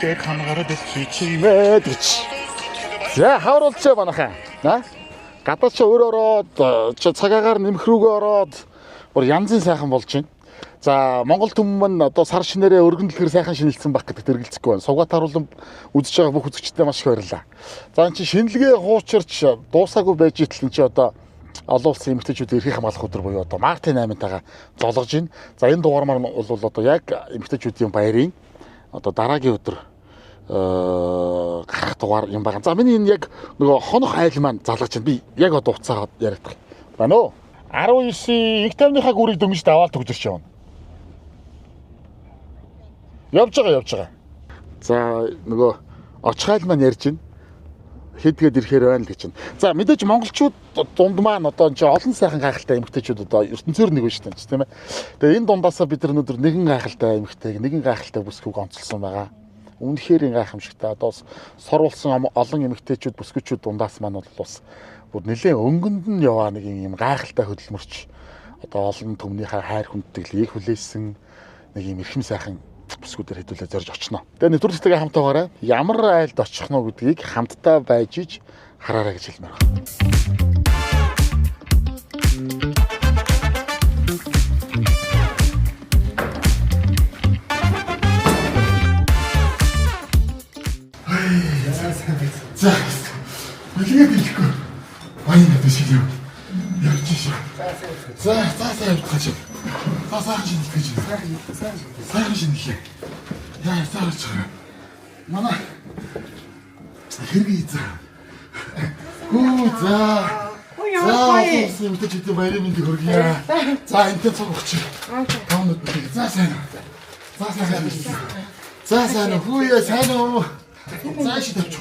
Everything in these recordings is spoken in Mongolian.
дээр хангараад хийчимээ гэж. За хавруулчаа манайхаа. Гадаад ч өөр ороод цагаагаар нэмэх рүүгээ ороод бүр янзын сайхан болж байна. За Монгол түмэн одоо сар шинээрээ өргөн дэлгэр сайхан шинэлсэн баг гэдэгт эргэлзэхгүй байна. Сугаат харуулан үзэж байгаа бүх үзэгчдэд маш их баярлалаа. За энэ чинь шинэлгээ хуучирч дуусаагүй байж итэл чи одоо олон улсын эмэгтэйчүүд эрхийг хамгаалах өдөр буюу одоо Мартын 8-тайгаа золгож байна. За энэ дугаар маань бол одоо яг эмэгтэйчүүдийн баярын одоо дараагийн өдөр гарах дугаар юм байна. За миний энэ яг нөгөө хонох айл маань залгаж байна. Би яг одоо уцаагаад яриад байна уу? 19-ийн инх тайвныхаа гүрийг дөнгөж даваал төгжирч явна. Явж байгаа. За нөгөө очих айл маань ярьж байна. Хэдгээд ирэхээр байна л гэж байна. За мэдээж монголчууд дунд маань одоо энэ олон сайхан гайхалтай эмэгтэйчүүд одоо ертөнцөөр нэг байна шүү дээ тийм ээ. Тэгээ энэ дундаасаа бид нар өнөөдөр нэгэн гайхалтай эмэгтэйг нэгэн гайхалтай бүсгүйг онцолсон байгаа. Үнэхээр гайхамшигтай одоо сорволсон олон эмэгтэйчүүд бүсгүйчүүд дундаас маань бол бас бүр нэлээд өнгөнд нь яваа нэг юм гайхалтай хөдөлмөрч одоо олон төмнийхээ хайр хүндэтгэлийг хүлээсэн нэг юм эрхэм сайхан бүсгүүдээр хэдүүлээ зорж очно. Тэгээ нэвтрүүлэгтэйгээ хамтаагаараа ямар айлд очих нь гэдгийг хамтдаа байж иж хараарай гэж хэлмээр байна. За, үлгээд ирэхгүй. Баян гэдэг шиг юм. Явж шээ. За, явж. Сайхан шинэлэх гэж. Сайхан шинэлээ. Яа, сайхан чага. Манай хэрэг ийзээ. За. За, мэдээж баярын мэндийг хүргье. За, энтэй цог өгч. Таамд нэг. За, сайн. За, сайн. Хүүе, сайн уу? За, шидэж.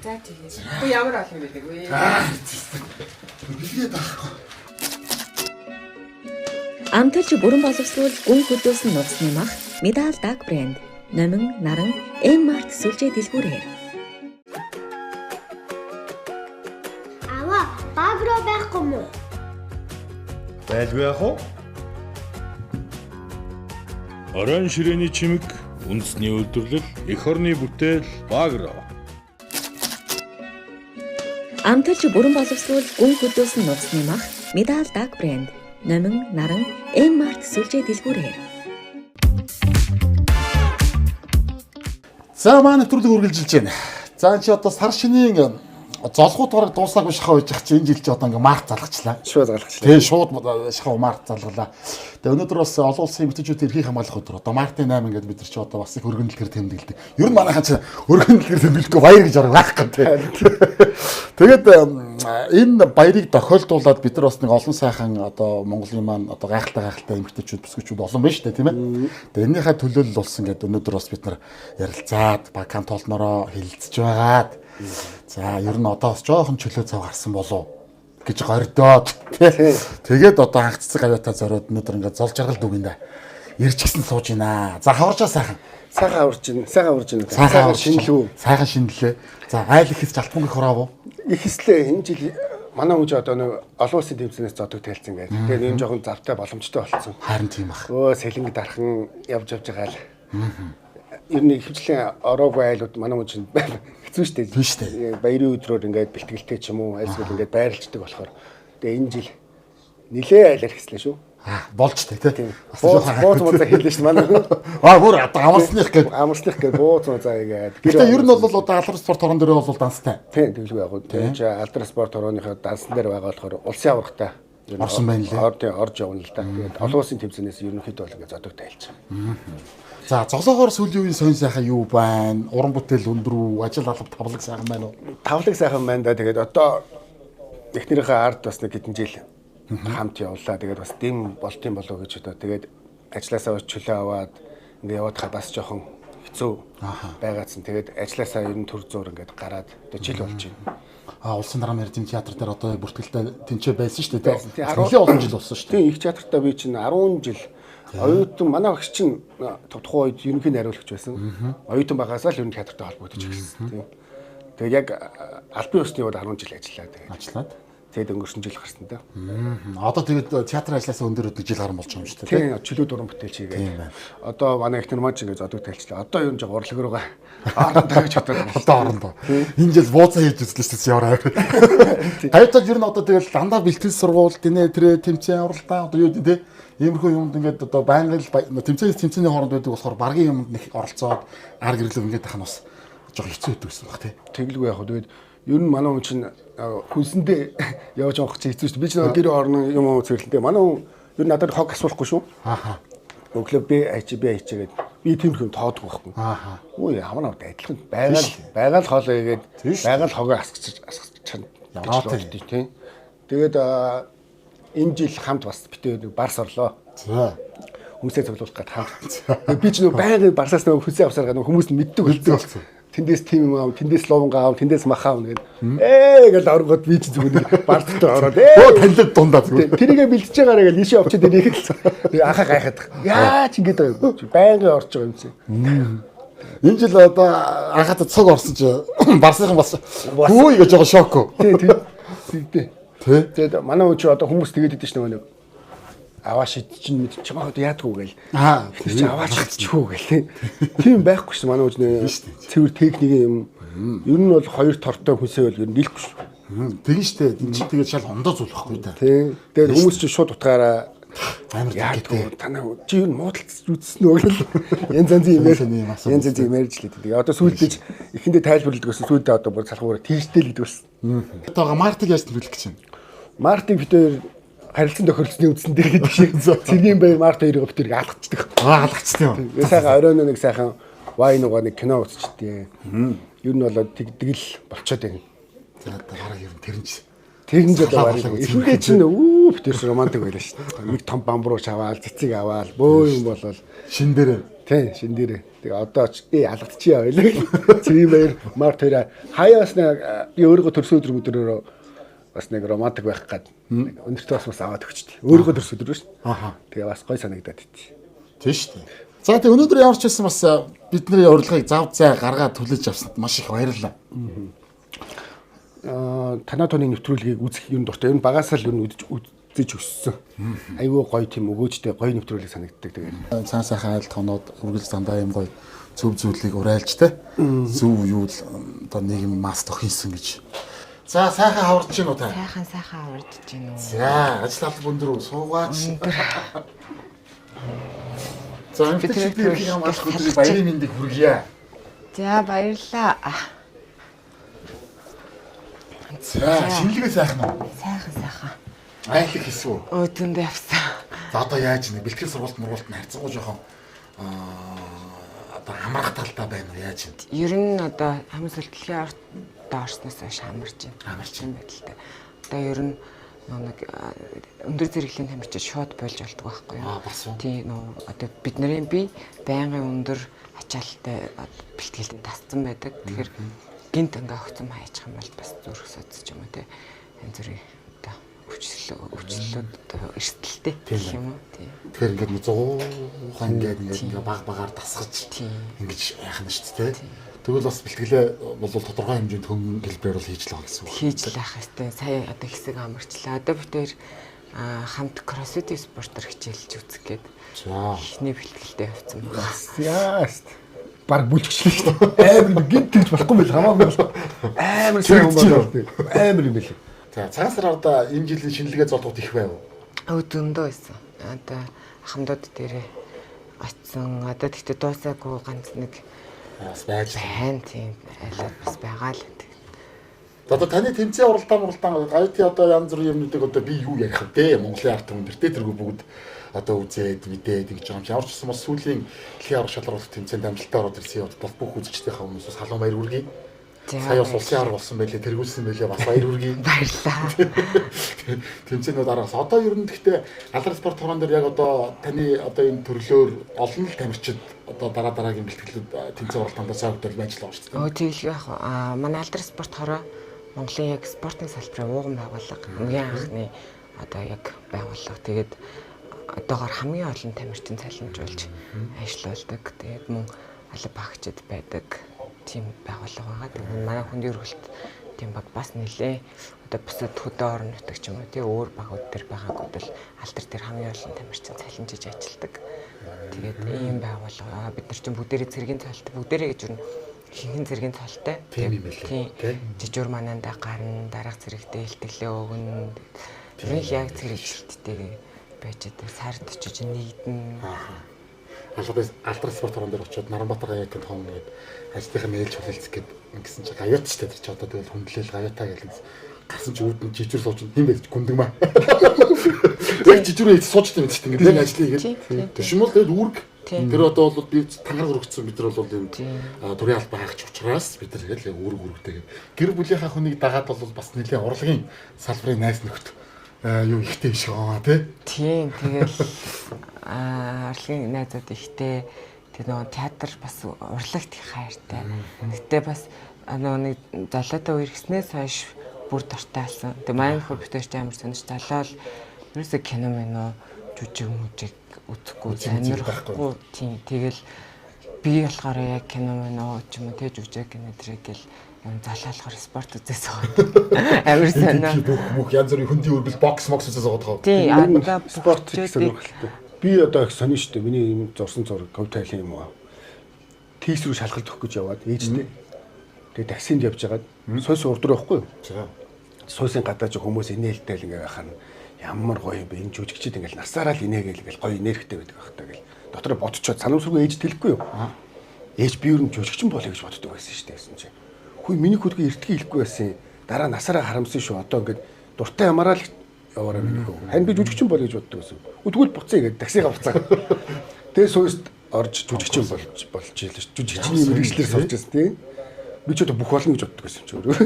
За тийм. Хөө ямар олон байдаг вэ? Билгээд авахгүй. Амталж бүрэн боловсруул гүн хөдөөсөн нууцны мах Медал Даг брэнд номин наран М-март сүлжээ дэлгүүрээр. Ава, багро байхгүй мүү? Байлгүй яах вэ? Орон ширээний чимэг, үндэсний үйлдвэрлэл, эх орны бүтээл, багро. Амталж бүрэн боловсруул гүн хөдөөсөн нууцны мах Медал Даг брэнд номин наран М-март сүлжээ дэлгүүрээр. За маань нэвтрүүлэг үргэлжилж байна. За чи одоо сар шинийн золгууд бараг дуусаагүй шахаа байж чи энэ жил чи одоо ингээ март залгачлаа. Шууд залгачлаа. Тэгээ шууд шахаа март залгалаа. Тэгээ өнөөдөр бас олон улсын эмэгтэйчүүдийн эрхийг хамгаалах өдөр. Одоо мартын 8 ингээд бид нар чи одоо бас их өргөн дэлгэр тэмдэглэдэг. Ер нь манайхан чи өргөн дэлгэр тэмдэглэхгүй баяр гэж арга байхгүй тий. Тэгээд энэ баярыг тохиолдуулаад бид нар бас нэг олон сайхан одоо Монголын маань одоо гайхалтай эмэгтэйчүүд бүсгүйчүүд олон байна шүү дээ тийм ээ. Тэгээ энэнийхээ төлөөлөл болсон гэдэг өнөөдөр бас бид нар ярилцаад баг кантолноороо хэлэлцэж байгаад за ер нь одоо бас жоохон чөлөө цав гарсан болов гэж гордоод тэгээд одоо хангаццаг авиатаа зориод өнөөдөр ингээд зол жаргал дүгнэ ирж гисэн сууж байна. За хаварчаа сайхан. Сайхан аварж байна. Сайхан шинэлүү. Сайхан шинэлээ. За айл ихэс жалтмаг их хураав уу? Ихэслээ энэ жил манай хүч одоо нэг олон улсын тэмцээнээс зодог тайлцсан гэдэг. Тэгээд энэ жоохон завтай боломжтой болсон. Харин тийм ах. Сэлэнг дархан явж байгаа л. Ер нь хөвчлийн ороогүй айлууд манай хүч хэцүү шүү дээ. Тийм шүү дээ. Баярын өдрөөр ингээд бэлтгэлтэй ч юм уу айлсгүй ингээд байрлцдаг болохоор. Тэгээд энэ жил нилээ айлаар хэслээ шүү. Болж тээ тий. Бууз мууцаа хэллээ шүү манай. Бүр амарсных гээд бууз мууцаа игээд. Гэтэ ер нь бол одоо алдар спорт орон дээр бол данстай. Тийм тэглгүй яг. Тэгээд алдар спорт орооныхоо дансан дээр байгаа болохоор улсын аврагтай орсон байна лээ. Орж явна л да. Тэгээд олон улсын тэмцээнээс ерөнхийдөө бол ингээд зодог тайлж байгаа. За зоглоогоор сүүлийн үеийн сонь сайхан юу байна? Уран бүтээл өндрүү, ажил алба тавлаг сайхан байна уу? Тавлаг сайхан байна да. Тэгээд одоо эхнэрийнхээ ард бас нэг хэдэн жил хамт явлаа. Тэгээд бас дэм болтын болов гэж одоо тэгээд ажилласаа чөлөө аваад ингээд яваадахаа бас жоохон хэцүү байгаадсан. Тэгээд ажилласаа ер нь төр зур ингээд гараад одоо жил болж байна. Улсын дарга мэргэжийн театр дээр одоо бүртгэлтэй тэнцээ байсан шүү дээ. Нэлээд олон жил болсон шүү дээ. Тийм их театртаа би чинь 10 жил оюутан манай багш чинь тухайн үед ерөнхий найруулагч байсан. Оюутан багаасаа л ер нь театртай холбогдож ирсэн. Тийм. Тэгээд яг албан ёсны үед 10 жил ажиллаа. Тэгээд ажиллаад. Тэгээд өнгөрсөн жил гарсан да. Одоо тэгээд театрын ажилласаа өндөр 1 жил гарсан болж байгаа юм шүү дээ. Тийм чөлөө дуран бүтээлч хийгээд. Одоо манай ихнэр маань ч ингээд зодог тайлчлаа. Одоо юу нэг урлаг руугаа орон тавьж чаддаг. Одоо орондоо. Энэ жил бууцаа хийж үзлээ шүү дээ яваа. Тавьтал ер нь одоо тэгэл дандаа бэлтгэл сургууль, динэ тэр тэмцээн оролдоо одоо юу гэдэг иймэрхүү юмд ингээд одоо байнгын тэмцээний хооронд байдаг болохоор багийн юмд нэг оролцоод ар гэрлэг ингээд тах нь бас жоо хэцүү байдаг гэсэн баг тий. Тэглгүй яг тэгээд ер нь манай хүн чинь хүнсэндээ явж авах чинь хэцүү шүү дээ. Би ч нэг гэр орны юм цэвэрлэнтэй. Манай хүн ер нь надад хог асуулахгүй шүү. Ааха. Өглөө би хийгээд би тиймэрхүү тоодгүй байхгүй. Ааха. Үй ямар адилхан байгаал хоолоо игээд байгаал хогоо асгаж яваад тий. Тэгээд энэ жил хамт бас битээ барс орлоо. За. Хүмүүсээ цуглуулах гээд хамт. Би ч нэг байнгын барсаас нэг хүнсээ авсаар гэнэ хүмүүс нь мэддэг болсон. Тэндээс тим юм аав, тэндээс ловонгаа аав, тэндээс мах аав гэдэг. Гэж оргоод би ч зүгээр бардтай ороод танилд дундаа зүгээр. Тэрийгэ бэлтэж байгаараа гэж ийшээ овчод ирэх л. Анхаа гайхаад. Яаж ингэж байнгын орж байгаа юм чи. Энэ жил одоо анхаад цог орсон чи барсынхан бас хөөе гэж байгаа шок. Тий. Тэгээд манай үуч одоо хүмүүс тэгээд идэв ш нэг аваа шидчин мэд чамаа одоо яадгүй гээл. Тэр чи аваа шидчихүү гээл. Тийм байхгүй ш манай үуч цэвэр техникийн юм. Ер нь бол 2 тортой хүнсээ бол ер нь дийлэхгүй ш. Тэгин штэ. Энд чи тэгээд шал ондоо зулахгүй да. Тий. Тэгээд хүмүүс чи шууд утгаараа амар гэдэг. Танаа чи ер нь муудалцж үзсэн нөгөө янз янзын юм ярьж л гэдэг. Одоо сүүлдээ эхэндээ тайлбарлалт гэсэн сүүлдээ одоо бүр салхуураа тийштэй л гэдэг байсан. Одоо Мартиг яаж төлөвлөх гэж байна? Мартиг бид хоёр харилцан тохиролцсны үндсэн дээр гэдэг шиг цэргийн баяр Март хоёрыг битэрийг алгацдаг. Алгацдаг юм. Сайхан оройн нэг сайхан вайн угаа нэг кино үзчихтэй. Ер нь болоод тэгдэл болцоод байна. За дараа ер нь тэрнж одоо барыг. Эхэндээ чинь битэр романтик байлаа шүү дээ. Нэг том бамбрууч аваал, цэцэг аваал, бөө юм болол шин дээрээ. Тий, шин дээрээ. Тэгээ одоо алгадчихъя байлаа. Цэргийн баяр Март хоёроо хаяас нэг би өөрийгөө төрсөн өдрөөр бас нэг романтик байх гад өнөртөө бас аваад өгчтэй. Өөрийгөө төрсөн өдөр шүү. Тэгээ бас гой санагдаад ити. Тийм шүү дээ. За тэгээ өнөөдөр ямар ч байсан бас бидний урилгыг зав зай гаргаад түлээж авсанд маш их баярлалаа. Танаа тооны нэвтрүүлгийг үзэх юм дуртай. Ер нь багасаа л ер нь үзэж өссөн. Айгүй гоё тийм өгөөжтэй гоё нэвтрүүлэг санагддаг тэгээд. Цаан сайхан айл тоноод үргэлж дандаа юм гоё зөв зүйлийг урайлж те. Зөв юу л одоо нийгэм мас тохинсон гэж. За сайхан хаварч гин үү та? Сайхан хаварч гин үү. За ажил алба өндөр суугаач. За энэ бидний хамгаалах хөдөлгөөний баярын мэндийг хүргье. За баярлаа. За шинэлгээ сайхан уу? Сайхан. Айлх хийсэн үү? Өдөндөө явсан. За одоо яаж нэ бэлтгэл сургалт нь харьцангуй жоохон одоо хамрах талтай байна уу яаж вэ? Ер нь одоо хамгийн сүүлдлийн орд доорсноос хойш хамарч байна байдалтай. Одоо ер нь нэг өндөр зэрэглэлийн тамирчид шууд болж болдог байхгүй юу? Тийм одоо бидний бие байнгын өндөр ачаалттай бэлтгэлтэй тасцсан байдаг. Тэгэхээр гинт ингээ огцом хайчих юм бол бас зүрх соцож юм уу те. Янз бүрийн одоо өвчлөлүүд одоо эрсдэлтэй гэх юм уу тий. Тэгэхээр ингээд 100 ингээд баг-багаар тасгаж ингэж яах нь шүү дээ. Тэгвэл бас бэлтгэлээ бол тодорхой хэмжээнд хөнгөн хэлбэрээр бол хийж л байгаа гэсэн үг. Хийж л байх хэвээр сая одоо хэсэг амарчлаа. Одоо бид хоёр хамт кроссфит спортоор хичээлж үзэх гээд. За. Эхний бэлтгэлтэй явцсан байна. Яаст. Баг бүлчглээ шүү дээ. Амар гинт тэгж болохгүй байл хамаагүй бол. Амар сайн юм байна. Амар юм байл. За цагаан сарда энэ жилийн шинэлгээ золдууд их байв. Өдөндөө байсан. Одоо ахмадууд дээрээ очсон. Одоо тэгтээ дуусаагүй ганц нэг бас байж байна тийм айлаа бас байгаа л гэдэг. Одоо таны тэмцээн уралдаан гайти одоо янз бүрийн юмнуудыг одоо би юу ярих вэ? Монголын ард түмэн дээр тэргүй бүгд одоо үзээд мэдээд ингэж байгаа юм. Ямар ч гэсэн бас сүүлийн дэлхийн аврах шалралт тэмцээнд амжилттай ороод ирсэн явдал бүх үзэгчдийнхээ өмнөөс халуун баяр хүргэе. Сая бас улсын арга болсон байлээ, тэргүүлсэн байлээ, бас баяр хүргэе. Баярлалаа. Тэмцээнүүд араас одоо ер нь гэхдээ алдар спорт хорон дээр яг одоо таны одоо энэ төрлөөр олон л тамирчид одоо дараагийн бэлтгэлүүд тэмцээн уралдаанд цаагтал байж л байгаа шүү дээ. Тэгэлгүй яг манай алдар спорт хороо Монголын яг спортын салбарын ууган байгууллага, өнгийн анхны одоо яг байгууллага. Тэгээд одоогоор хамгийн олон тамирчин цалинжуулж ажиллаулдаг. Тэгээд мөн алба багчид байдаг тийм байгууллага байгаа. Тэгээд манай хүндийн өргөлт тийм баг бас нэлээ одоо бусад хөдөө орон нутаг ч юм уу тий өөр багууд дээр байгаагууд л алтар дээр хамгийн олон тамирчин цалинжиж ажилладаг. Тэгээд ийм байгууллага бид нар чинь бүгдээрээ цэргийн цалтай бүгдээрээ гэж юу хинхэн цэргийн цалтай. Тийм юм билээ. Жижигур манандаа гарна дараах зэрэгтэй илтгэлээ өгнө. Тэр яг цэрэгжилттэй байж байгаа сард очиж нийтэн. Алдар спорт орон дээр очиод Наранбаатар гаяг гэдэг том нэг ажлынхаа нээлж хүлээлцэх гээд ингэсэн чинь гавьяат ч тэр чи одоо тэгэл хүндлэл гавьяатаа гэл гарсан чи үүд нь жижигүр сууж хин байж гүндэг маа. Яг жижигүр хийж сууж тийм гэдэг ингээд яг ажлыг гээд. Тэшмэл тэгэл үүрэг тэр одоо бол би тангаар өргөцсөн бид нар бол юм төрийн албан хаагч учраас бид нар тэгэл үүрэг үүрэгтэйгээд гэр бүлийнхаа хүнийг дагаад бол бас нэлээд урлагийн салбарын найз нөхд юу ихтэй биш аа тий. Тийм тэгэл урлагийн найзууд ихтэй тэр нөгөө театр бас урлагт их хайртай. Гэтэ бас нэг залуутай үер гиснээс хойш бүр дуртай болсон. Тэгээ маань хөө битэрч амар сонирч залуул ерөөсө кино мэнэ жүжиг мүжиг үзэхгүй сонирхгүй тийм тэгэл би болохоор яг кино мэнэ ч юм уу тэ жүжиг кинодрыг гэл юм залаалахаар спорт үзээс байгаа. Амар сонио. Бүх янз бүрийн хөндийн өргөл бокс мокс үзээс байгаа. Тийм спорт сонирхолтой. Би одоо их сонио штэ миний юм зурсан зураг говь тайлын юм аа. Тийс рүү шалгалт өгөх гэж яваад ээжтэй. Тэгээ таксинд явж байгаад сойс урд байхгүй юу? Сойсын гадааж хүмүүс инээлтэй л ингээ байхад ямар гоё юм бэ? Энэ жүжигчид ингээл насаараа л инээгээл ингээл гоё энергитэй байдаг байх таа гэл. Дотор бодцоод санамсргүй ээж тэлэхгүй юу? Ээж би ер нь жүжигчин болоё гэж боддог байсан шүү дээ гэсэн чинь. Хүй миний хөдгөө эртгийг хэлэхгүй байсан. Дараа насаараа харамсан шүү. Одоо ингээд дуртай ямаараа л яваараа миний хөө. Харин би жүжигчин болоё гэж боддог байсан. Тэгвэл буцъя гэдэг таксигаа буцаа. Тэгээ сойст орж жүжигчин болж ийлээ шүү. Жүжигчний мэрэгчлэр сурч байсан тийм. Би ч одоо бүх болно гэж боддог байсан ч өөрөө.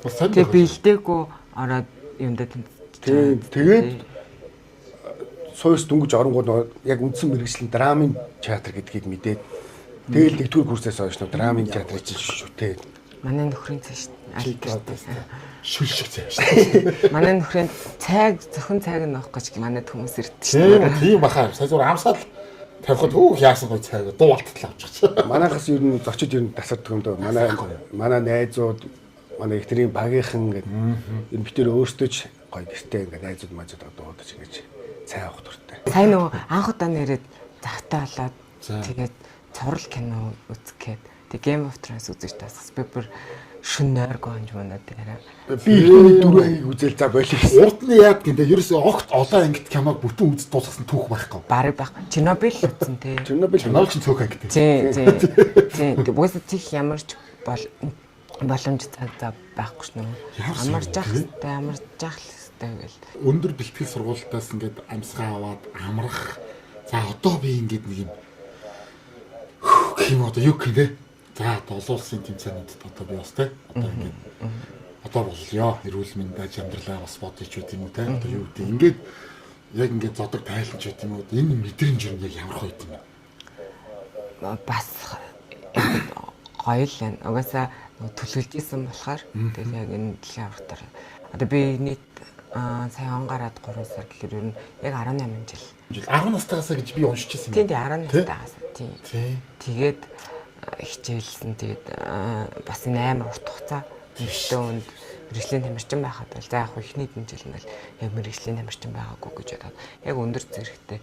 Тэгээ бэлдээгүй ороод юмдаа тэгээд сойс дүнгиж оронгууд яг үндсэн мэрэгжлийн драмын театр гэдгийг мэдээд тэгэл нэгдүгээр курсээс хойш драмын театрыг шүтээ. Манай нөхрийн цааш альтартай шүл шиг цай шүү. Манай нөхрийн цайг зөвхөн цайг нь авах гэж манайд хүмүүс ирдэ шүү. Тийм бахаа. Сая зур амсаал тавихад хөөх яасан гоё цайг дуу алтлаа авчихсан. Манайхаас ер нь зочид ер нь тасардаг юм даа. Манай найзууд манай ихтрийн багийнхан гэдэг энэ битэр өөртөө ч гоё гэртээ ингээд найзууд маажууд дуудаж ингэж цай авах дуртай. Сайн нөгөө анх удаа нэрэд завтай болоод тэгээд цорл кино үзгээд тэг Game of Thrones үзэж тасс би бүр шүн нойр гоонж манад тэрэ. Би ихний дөрөвийг үзэл за болих. Урд нь яад гэдэг ерөөсөө огт олон ангит киног бүтэн үз дуусгасан түүх байхгүй. Бараг байх. Чернобыль үзсэн тий. Чернобыль ч цөөх ангит. Тий. Тэг бүгд тийх ямарч боломж цаг байхгүй ш нь. Амарч явах хэрэгтэй гэл. Өндөр бэлтгэл сургуультаас ингээд амьсгаа аваад амрах. За одоо би ингээд нэг юм одоо юу гэх вэ? За одоо олон улсын тэмцээнүүдэд одоо би бас те одоо ингээд одоо боллоо. Эрүүл мэнд аж амьдралаа бас бодож үт юм уу те. Одоо юу гэдэг ингээд яг ингээд зодог тайлж үт юм уу? Энэ мэдрэмж юу яг ямар гоё юм бэ? Бас гоё л байна. Угаасаа төлөвлөж исэн болохоор тэгэл яг энэ дэлхийн аврагтаар одоо би нийт сая он гараад 3 сар гэхээр ер нь яг 18 жил. 10 настайгаас гэж би уншижсэн юм. Тийм 10 настайгаас тийм. Тэгээд хичээлсэн тэгээд бас энэ амар урт хугацаа нэгтэй өнд мэрэгжлийн тамирчин байхад бол за яг ихний жил нь л яг мэрэгжлийн тамирчин байгаагүй гэж бодоод яг өндөр зэрэгтэй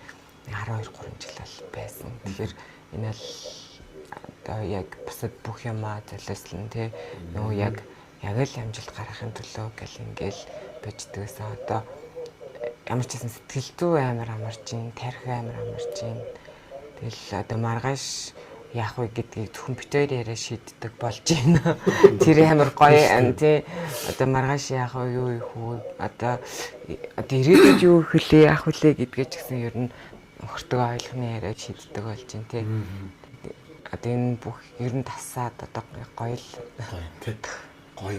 12-3 жил л байсан. Тэгэхээр энэ л одоо яг бусад бүх юмаа залууслан тий нөгөө яг л амжилт гаргахын төлөө гэл ингээл биждгээс одоо ямар ч гэсэн сэтгэл зүй амар амарч ин тарих амар амарч ин тэгэл одоо маргааш яах вэ гэдгийг зөвхөн битээр яриа шийддэг болж байна. Тэр амар гоё тий одоо маргааш яах вэ юу их үү одоо ирээдүйд юу хэлээ яах вүлээ гэдгээ ч гэсэн ер нь хөртөг ойлгохны яриа шийддэг болж байна тий. Одоо энэ бүх ер нь тасаад одоо гоё л тий гоё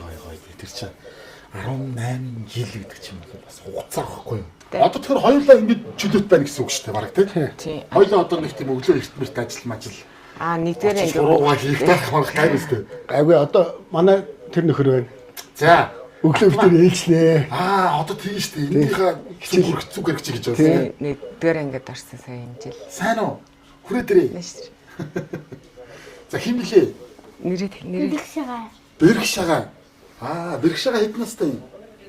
тэр чинь 18 жил гэдэг чинь бас хугацаа байхгүй юу? Одоо тэгэхээр хоёулаа ингэж чөлөөт байна гэсэн үг шүү дээ бараг тий. Хоёулаа одоо нэг тийм өглөө эртмэрт ажил мажил. Нэгдүгээр ингэ уруугаа хийх марах гайвс дээ. Айгүй одоо манай тэр нөхөр байна. За өглөө битэр ээлжлээ. Одоо тийм шүү дээ. Энийхээ хичээл хүрэх зүг хэрэгч гэж байна. Нэгдүгээр ангид орсон сая энэ жил. Сайн уу? Хүрээ дэрээ. За хин блэ? Нэрээ Бэрх шагаа. Бэрх шагаа. Бэрхшээгээ хэд настай юм?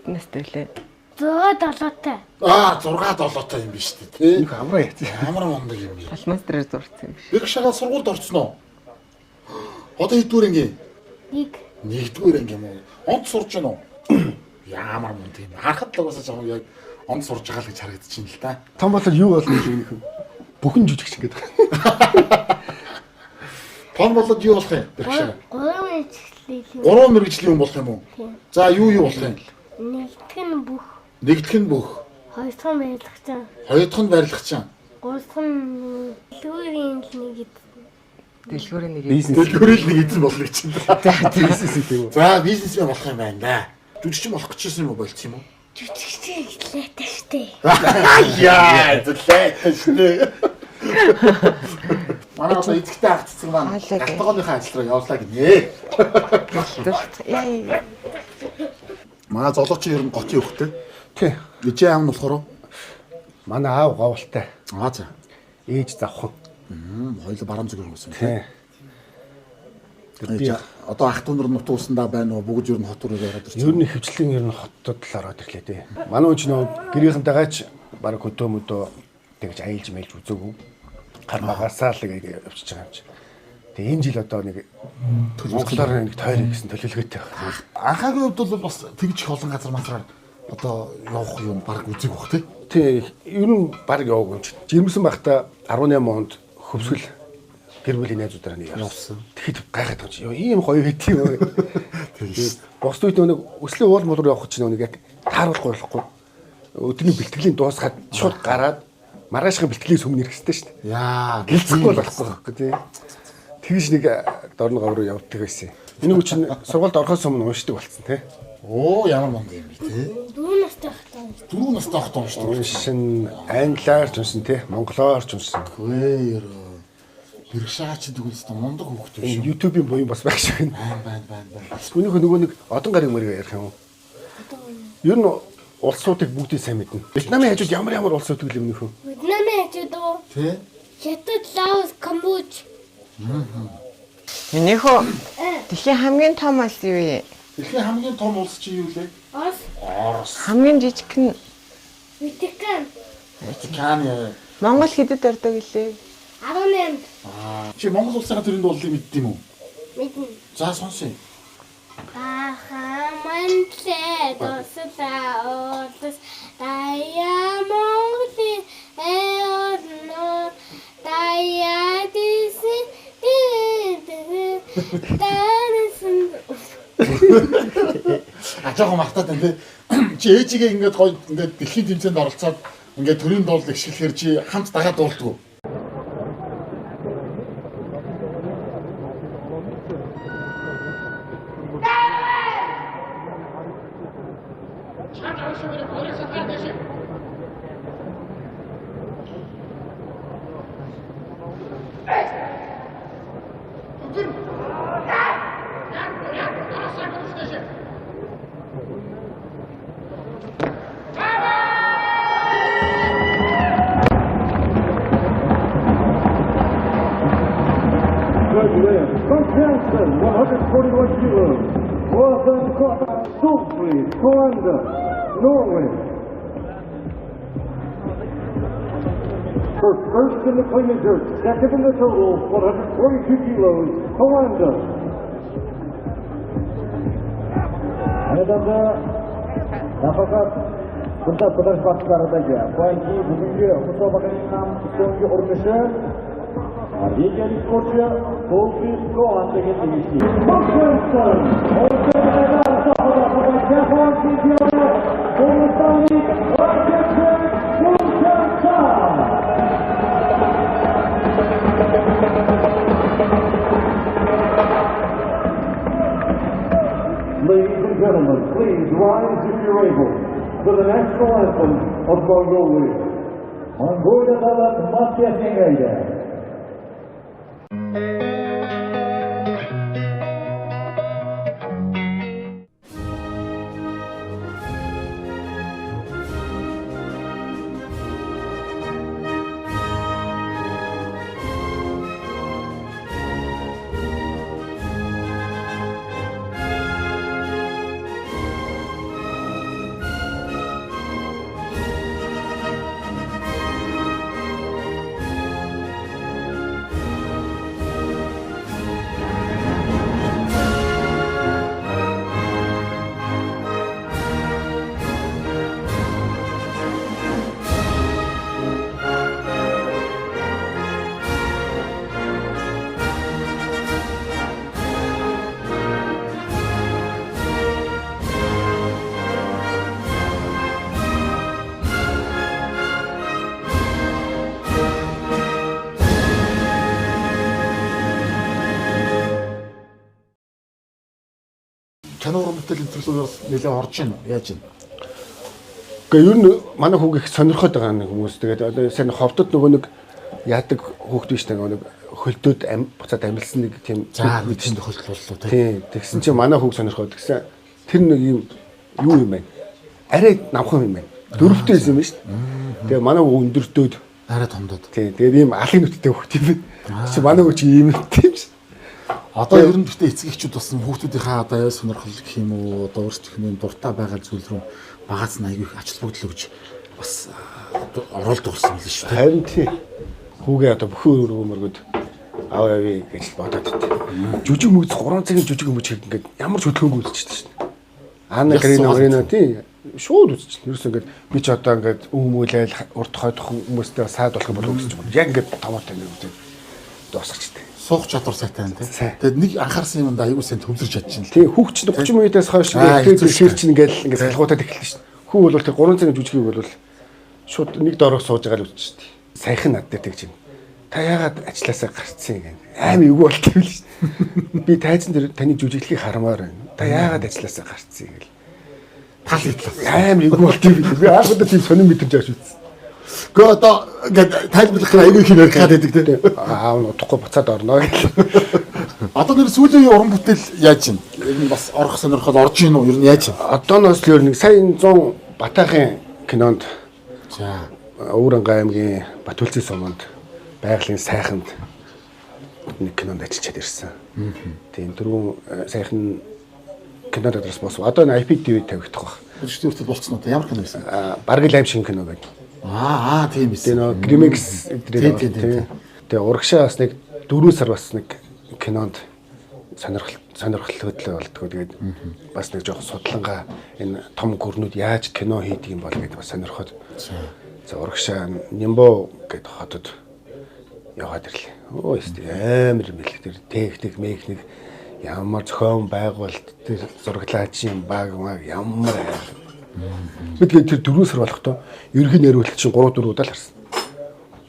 Настай лээ. 6-7-тай. 6-7 юм биш үү тий? Их амраа яц. Амар мундаг юм биш. Алмаз дээр зурцсан юм биш. Бэрхшээгээ сургуульд орсон уу? Одоо хэддүгээр анги? 1-р анги юм уу? Онд сурж байна уу? Ямар мундаг юм. Харахад л угаасаа жоо яг онд сурж байгаа л гэж харагдчихээн л да. Том болол юу болно юм нөхөн. Бүхэн жүжигч гэдэг. Том болоод юу болох юм? Бэрхшээгээ. 3 мэргэжлийн. 3 мэргэжлийн хүн болох юм уу? За юу болох юм? Нэгдэх нь бүх. Нэгдэх нь бүх. Хоёрдох нь барилгачаа. Хоёрдох нь барилгачаа. Гуравдах нь дэлгүүрийн нэг Дэлгүүрийн нэг Дэлгүүрийн нэг эзэн болох гэж байна. Бизнес тийм үү? За бизнесмен болох юм байна да. Жүжигчин болох гэжсэн юм уу болчих юм уу? жүжигчтэй хэлээтэй штэ. Яа, зөвлээ штэ. Манай одоо эцэгтэй агцсан маань гатгооныхаа ажил руу явуулаа гинэ. Манай золоочин ер нь готын хөхтэй. Тий. Ижээ аав нь болохоор манай аав говьлтай. За. Ээж завхан. Хоёул баруун зүг хөнгөсөн. Тий. Би одоо ах トゥ нар нут уусандаа байна уу? Бүгд ер нь хот руу ороод ирчихсэн. Ер нь хөвчлэн ер нь хотод л ороод ирлээ тий. Манай хүн ч нөө гэрийнхэнтэйгаач баг хөдөөмөдөө тэгж аялж мэлж үзээгүй. Гар магаасаа л явчихж байгаа юм чи. Тэгээ энэ жил одоо нэг Монголоор нэг тойрог гэсэн төлөвлөгөөтэй байна. Анхаагийн хувьд бол бас тэгж их олон газар матраар одоо явах юм баг үзег бах тий. Тий, ер нь баг яваагүй юм чи. Жирэмсэн байхдаа 18 онд хөвсгөл гэр бүлийн найзуудаараа нэг явсан. Тэгэхэд гайхаад байгаа чи. Йоо ийм гоё байт юм. Тэгээд бос үед нэг өслийн уул мол руу явах чинь нэг яг тааруулахгүй болохгүй. Өдөрний бэлтгэлийн дуусгаад шууд гараад маргаашхан бэлтгэлийн сүмнэр гэжтэй шүү дээ. Яа, гэлцэхгүй болохгүй байхгүй тий. Тэгж нэг дорн гав руу явдаг байсан. Энэ хүн чинь сургуульд орохоос өмнө уншдаг болсон тий. Оо, ямар мундаг юм бэ тий. 4 настай хатаа. 4 настай хот уншдаг. Уншин англиар ч уншин тий, монголоор ч уншин. Хөөе. Бэрхшээч дэгүүлсэн мундаг хөхтэй шүү. YouTube-ийн буян бас байх шиг байна. Байна. Түүнийхөө нөгөө нэг одон гарын мөрийг ярих юм уу? Ер нь улсуудыг бүгдийг сайн мэднэ. Вьетнамын хажууд ямар улсууд вэ юм нөхөө? Вьетнамын хажууд уу? Тий. Хятад, Лаос, Камбож. Энийхөө дэлхийн хамгийн том улс юу вэ? Дэлхийн хамгийн том улс чи юу лээ? Орос. Хамгийн жижиг нь Ватикан. Ватикан. Монгол хэдэд ордог гэлээ? 18. Чи Монгол улсынхаа төрөнд боллыг мэддэм үү? Мэднэ. За сонсъё. Ахаманлээ досла олс таямонли эорно таядиси танасан Ажаахан мартаад байна тий. Чи ээжигээ ингээд гоё ингээд дэлхийн тэмцээнд оролцоод ингээд төрийн дуулал ихшгэлэхээр чи хамт дагаад дуулдаг уу? From Johnson, 141 kilos. Morten Solfrid, Rwanda, Norway. First in the clean and jerk, second in the total, 142 kilos, Rwanda. Ayadanda, nafakat bentar bakar saja. Pointi bugünkü Mustafa Bakan'ın nam sonuncu ortaşı. Rigeli koçu Solfrid Rwanda'ya gelişti. Bakıyorsun, ortada sahada fakat defans ediyor. Komutanı Raket'e Gülşen'sa. Ladies and gentlemen, please rise if you're able to the national anthem of Mongolia. Mongolia'da Matya Sengay'da. кино уран бүтээлийн төрлөөр нэлээд орж байна. Яаж байна? Гэхдээ ер нь манай хүүг их сонирхоод байгаа нэг хүмүүс. Тэгээд одоо сайн ховдод нөгөө нэг яадаг хүүхд биш нэг хөлдөөд буцаад амилсан нэг тийм мэдсэн тохиолдол боллоо тийм. Тэгсэн чинь манай хүүг сонирхоод гэсэн тэр нэг юм юу юм бэ? Арай намхан юм байна. Дөрөвтэй юм байна шүү дээ. Тэгээ манай хүүг өндөртөөд арай томдоод. Тийм. Тэгээд ийм алын нүдтэй хүүхд юм байна. Чи манай хүүг чи ийм тийм ш. Одоо ер нь гэхдээ эцэг эхчүүд болсон хүүхдүүдийнхээ одоо сонирхол гэх юм уу одоо өөрсдийнх нь дуртай байгаа зүйл рүү багаас нь аягүй их ач холбогдол өгч бас оролдог болсон юм л шүү дээ. Харин тийм. Хүүгээ одоо бүхэн өргөмөргөд аваа гэж бодоод байт. Жүжиг мөз 3 цагийн жүжиг мөж хэрэг ингээд ямар ч хөдөлгөөнгүй үзчихсэн шүү дээ. Анна Карина тийм шууд үзчихсэн. Ерөөс ингээд би ч одоо ингээд өмүүлээл урд хойдох хүмүүстэй саад болох юм болов уу гэж байна. Яг ингээд томоотой нэг үзээд дуусчихтэй. Суух чадвар сайтай байна тийм. Тэгэд нэг анхаарсан юмд аягүй сайн төвлөрч чадчихна. Тийм хүүхд чинь 30 минутаас хойш ингээд шир чинь ингээд салгуудад эхэлнэ шүү дээ. Хүү бол тэр 3 цагийн жүжигийг бол шууд нэг доороо сууж байгаа л үзчихсэн шүү дээ. Саяхан над дээр тэгж юм. Та яагаад ажилласаа гарцсан юм гэнэ. Аим эвгүй болт юм л шүү дээ. Би тайзан дээр таны жүжиглэхийг харамаар байна. Та яагаад ажилласаа гарцсан гэл. Тал итлээ. Аим эвгүй болт юм. Би анхудаа тийм сонин мэдэрч авч үзсэн. Гэхдээ одоо ингээд тайлбарлах аягүй их ярих гад байдаг тийм. Удахгүй буцаад орно гэл. Одоо нэр сүүлийн уран бүтээл яаж байна? Ер нь бас орох сонирхол орж ийн үү? Ер нь яаж байна? Одооноос л ер нь сая 100 Батайхын кинонд За Өвөрангай аймгийн Батүлцийн суманд байгалийн сайханд нэг кинонд ажиллаад ирсэн. Тийм дөрвөн сайхан кинод адраас босов. Одоо энэ IPTV тавигдах баг. өчтөртөд болцсон уу? Ямар кино байсан? Баргын лайм шинэ кино байна. Тийм Тийм байсан. нөө Гримекс эдрээ. Тийм. Тэгээ урагшаа бас нэг 4 сар бас нэг кинонд сонирхол хөдлөө болдгоо. Тэгээд бас нэг жоохон судлангаа энэ том гүрнүүд яаж кино хийдэг юм бол гэдэг бас сонирхоод. За урагшаа Нимбо гэдэг хотод яваад ирлээ. Өө өстэй амар юм л тэр техник механик ямар зохион байгуулалт тэр зураглаачийн баг ямар бид тэр 4 сар болохдоо ерөнхий найруулагч чинь 3-4 удаа л харсан.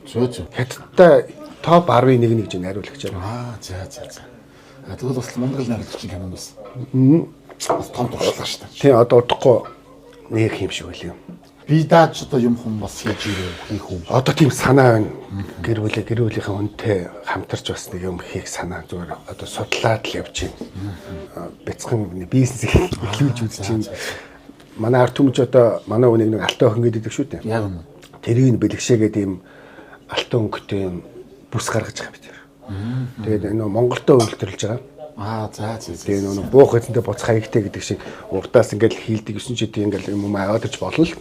Зөө. Хятадтай топ 10-ийн нэг ч найруулагч аа. За. Тэгвэл бас Монгол найруулагчийн кино бас. Бас том туршлага шүү дээ. Тийм одоо удахгүй нэг юм шиг байл юм. Би дааж одоо юм хүм бас хийж хийх үү. Одоо тийм санаа байна. Гэр бүлийнхээ хүнтэй хамтарч бас нэг юм хийх санаа зүгээр одоо судлаад л явж байна. Бяцхан бизнес эхлүүлж үзэж байна. Манай ард түмж одоо манай хүнийг нэг алтан охин гэдэг шүү дээ. Яг үнэ. Тэрийг бэлгшээгээд ийм алтан өнгөтэй юм бүс гаргаж байгаа бид. Тэгээд энэ Монголдөө үйлдвэрлэж байгаа. За. Тэгээ нөгөө буух эзэнтэй буцах хаягтай гэдэг шиг урдаас ингээл хийлдэг 9 жид ингээл юм аваад иж болно л.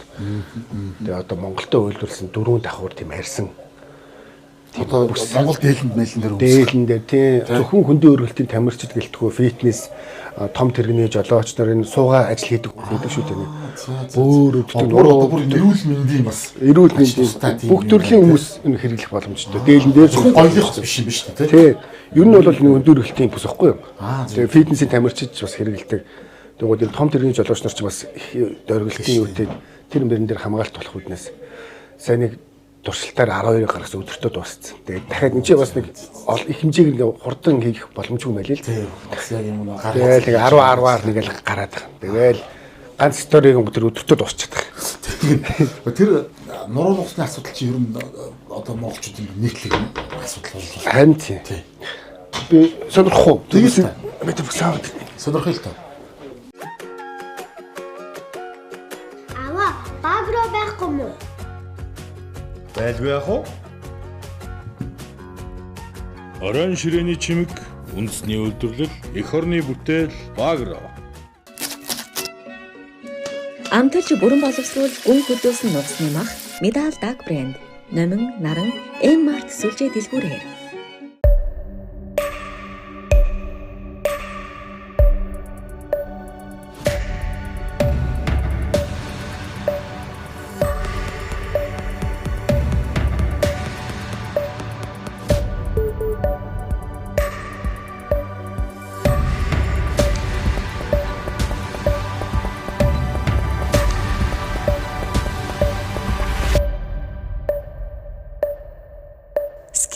Тэгээ одоо Монголдөө үйлдвэрлсэн 4 давхар тийм арьсан. Одоо Монгол дээлэнд мэлэн дээр дээлэн дээр тийм зөвхөн хөндөө өргөлтийн тамирчид гэлтгүү фитнес том тэрэгний жолооч нар энэ суугаа ажил хийдэг шүү дээ. Бүр эрүүл мэндийн бас эрүүл мэндийн бүх төрлийн хүмүүс энэ хэрэглэх боломжтой. Дээлэн дээр зөвхөн гоёлох биш юм биш үү? Тийм. Ер нь бол энэ өндөр өргөлтийн бүс ихгүй юу? Тэгээ фитнесийн тамирчид бас хэрэгэлдэг. Тэгвэл энэ том тэрэгний жолооч нар ч бас дөргөлтийн үедээ тэр мөрөн дээр хамгаалт болох үднээс сайн нэг туршилтаар 12 гаргаж өдөртөө дууссан. Тэгээд дахиад энэ чинь бас нэг их хэмжээг ингээ хурдан хийх боломжгүй байл л. Тийм. Бас яг юм уу гараад. Тэгээд 10-10-аар нэг л гараад байгаа. Тэгэл ганц сториг тэр өдөртөө дуусчихад байгаа. Тэр нуруу нуусны асуудал чинь ер нь одоо монголчуудын нийтлэг асуудал боллоо. Харин тийм. Би сонирхох уу? Тэгээд бид бүгсаа сонирхол тоо. Аваа, багроо байхгүй мó. Байлгүй яах вэ? Орон ширээний чимэг, үндэсний үйлдвэрлэл, эх орны бүтээл, багро. Амталж бүрэн боловсруул гүн хөдөөсөн нуусны мах Медал Даг брэнд номин наран M-Mart сүлжээ дэлгүүрээр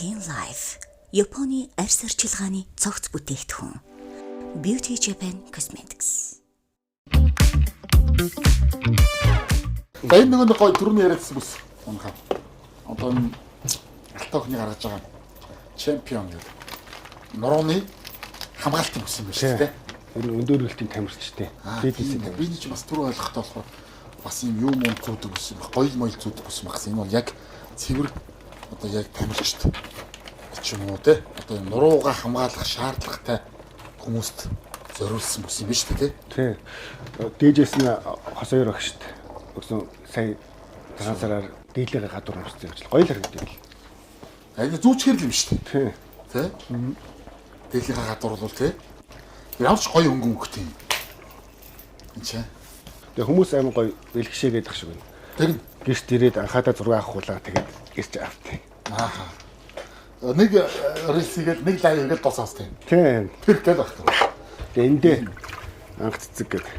Skin Life Японы арьс орчилгааны цогц бүтээгдэхүүн Beauty Japan Cosmetics Энэ нэг гоё түрүүний яриадсан бүс. Унхаа. Одоо энэ алтаахны гаргаж байгаа чемпион гэдэг. Нурууны хамгаалтын бүс юм байна шүү дээ. Энэ өндөөрөлтийн тамирчтай. Би ч бас түрүү ойлгохтой болохоор бас юм юм зүүдэг бүс юм. Гоё моёл зүүдэг бүс юм байна. Энэ бол яг цэвэр одоо яг тамирчт ч юм уу те. Одоо нурууга хамгаалах шаардлагатай хүмүүст зориулсан бүс юм байна шүү дээ. Тий. Дээжээс нь хосоор агшд. Өгсөн сая тасараар дийлэгээ гадуур өмссөн гэж гоё л харагдав. Энэ зүүчгэр юм шүү дээ. Тий. Тэ? Дийлэгээ гадуур бол те. Явж гоё өнгө өнгөтэй юм. Энд чинь. Тэгээ хүмүүс амар гоё бэлгшээгээд ах шиг байна. Тэг. Гэрт ирээд анхаадаа зураг авахуулаа тэгээд гэрч автыг. Ааха. Нэг рисигээл нэг лайв игээл дуусаас тийм. Тийм. Тэр гээд багт. Тэгээ эндээ анх цэцэг гэдэг.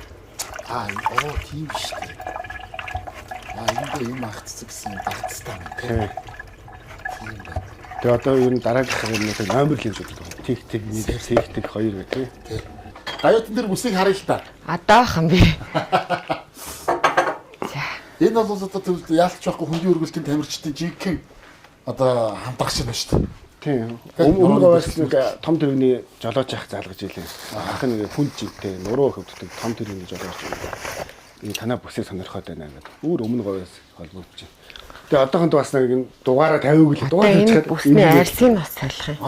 Тийм биш үү. Эндээ юм анх цэцэг гэсэн багцтай юм тийм. Тийм байна. Тэгээ одоо ер нь дараагийнх нь номер л юм шиг байна. Тэг нэг хоёр гэх тийм. Тийм. Аюутан дээр бүсийг харъя л та. Адаахан би. Энэ бол одоо яалтч байхгүй хөндийн өргөлтийн тамирчдын жинхэнэ одоо хамтрагч юм байна шүү дээ. Тийм. Өмнө нь нэг том тэрэгний жолооч ах заалгаж ийлээ. Ах нэг хүн жинтэй нуруу хөвддөг том тэрэгний жолооч. Энэ танаа бүсээ сонирхоод байна гэдэг. Өөр өмнө говьос холбогдож байна. Тэгээ одоохонд бас нэг дугаараа тавиуг л дугаар хийчихээд бүсний арьсыг бас салих юм.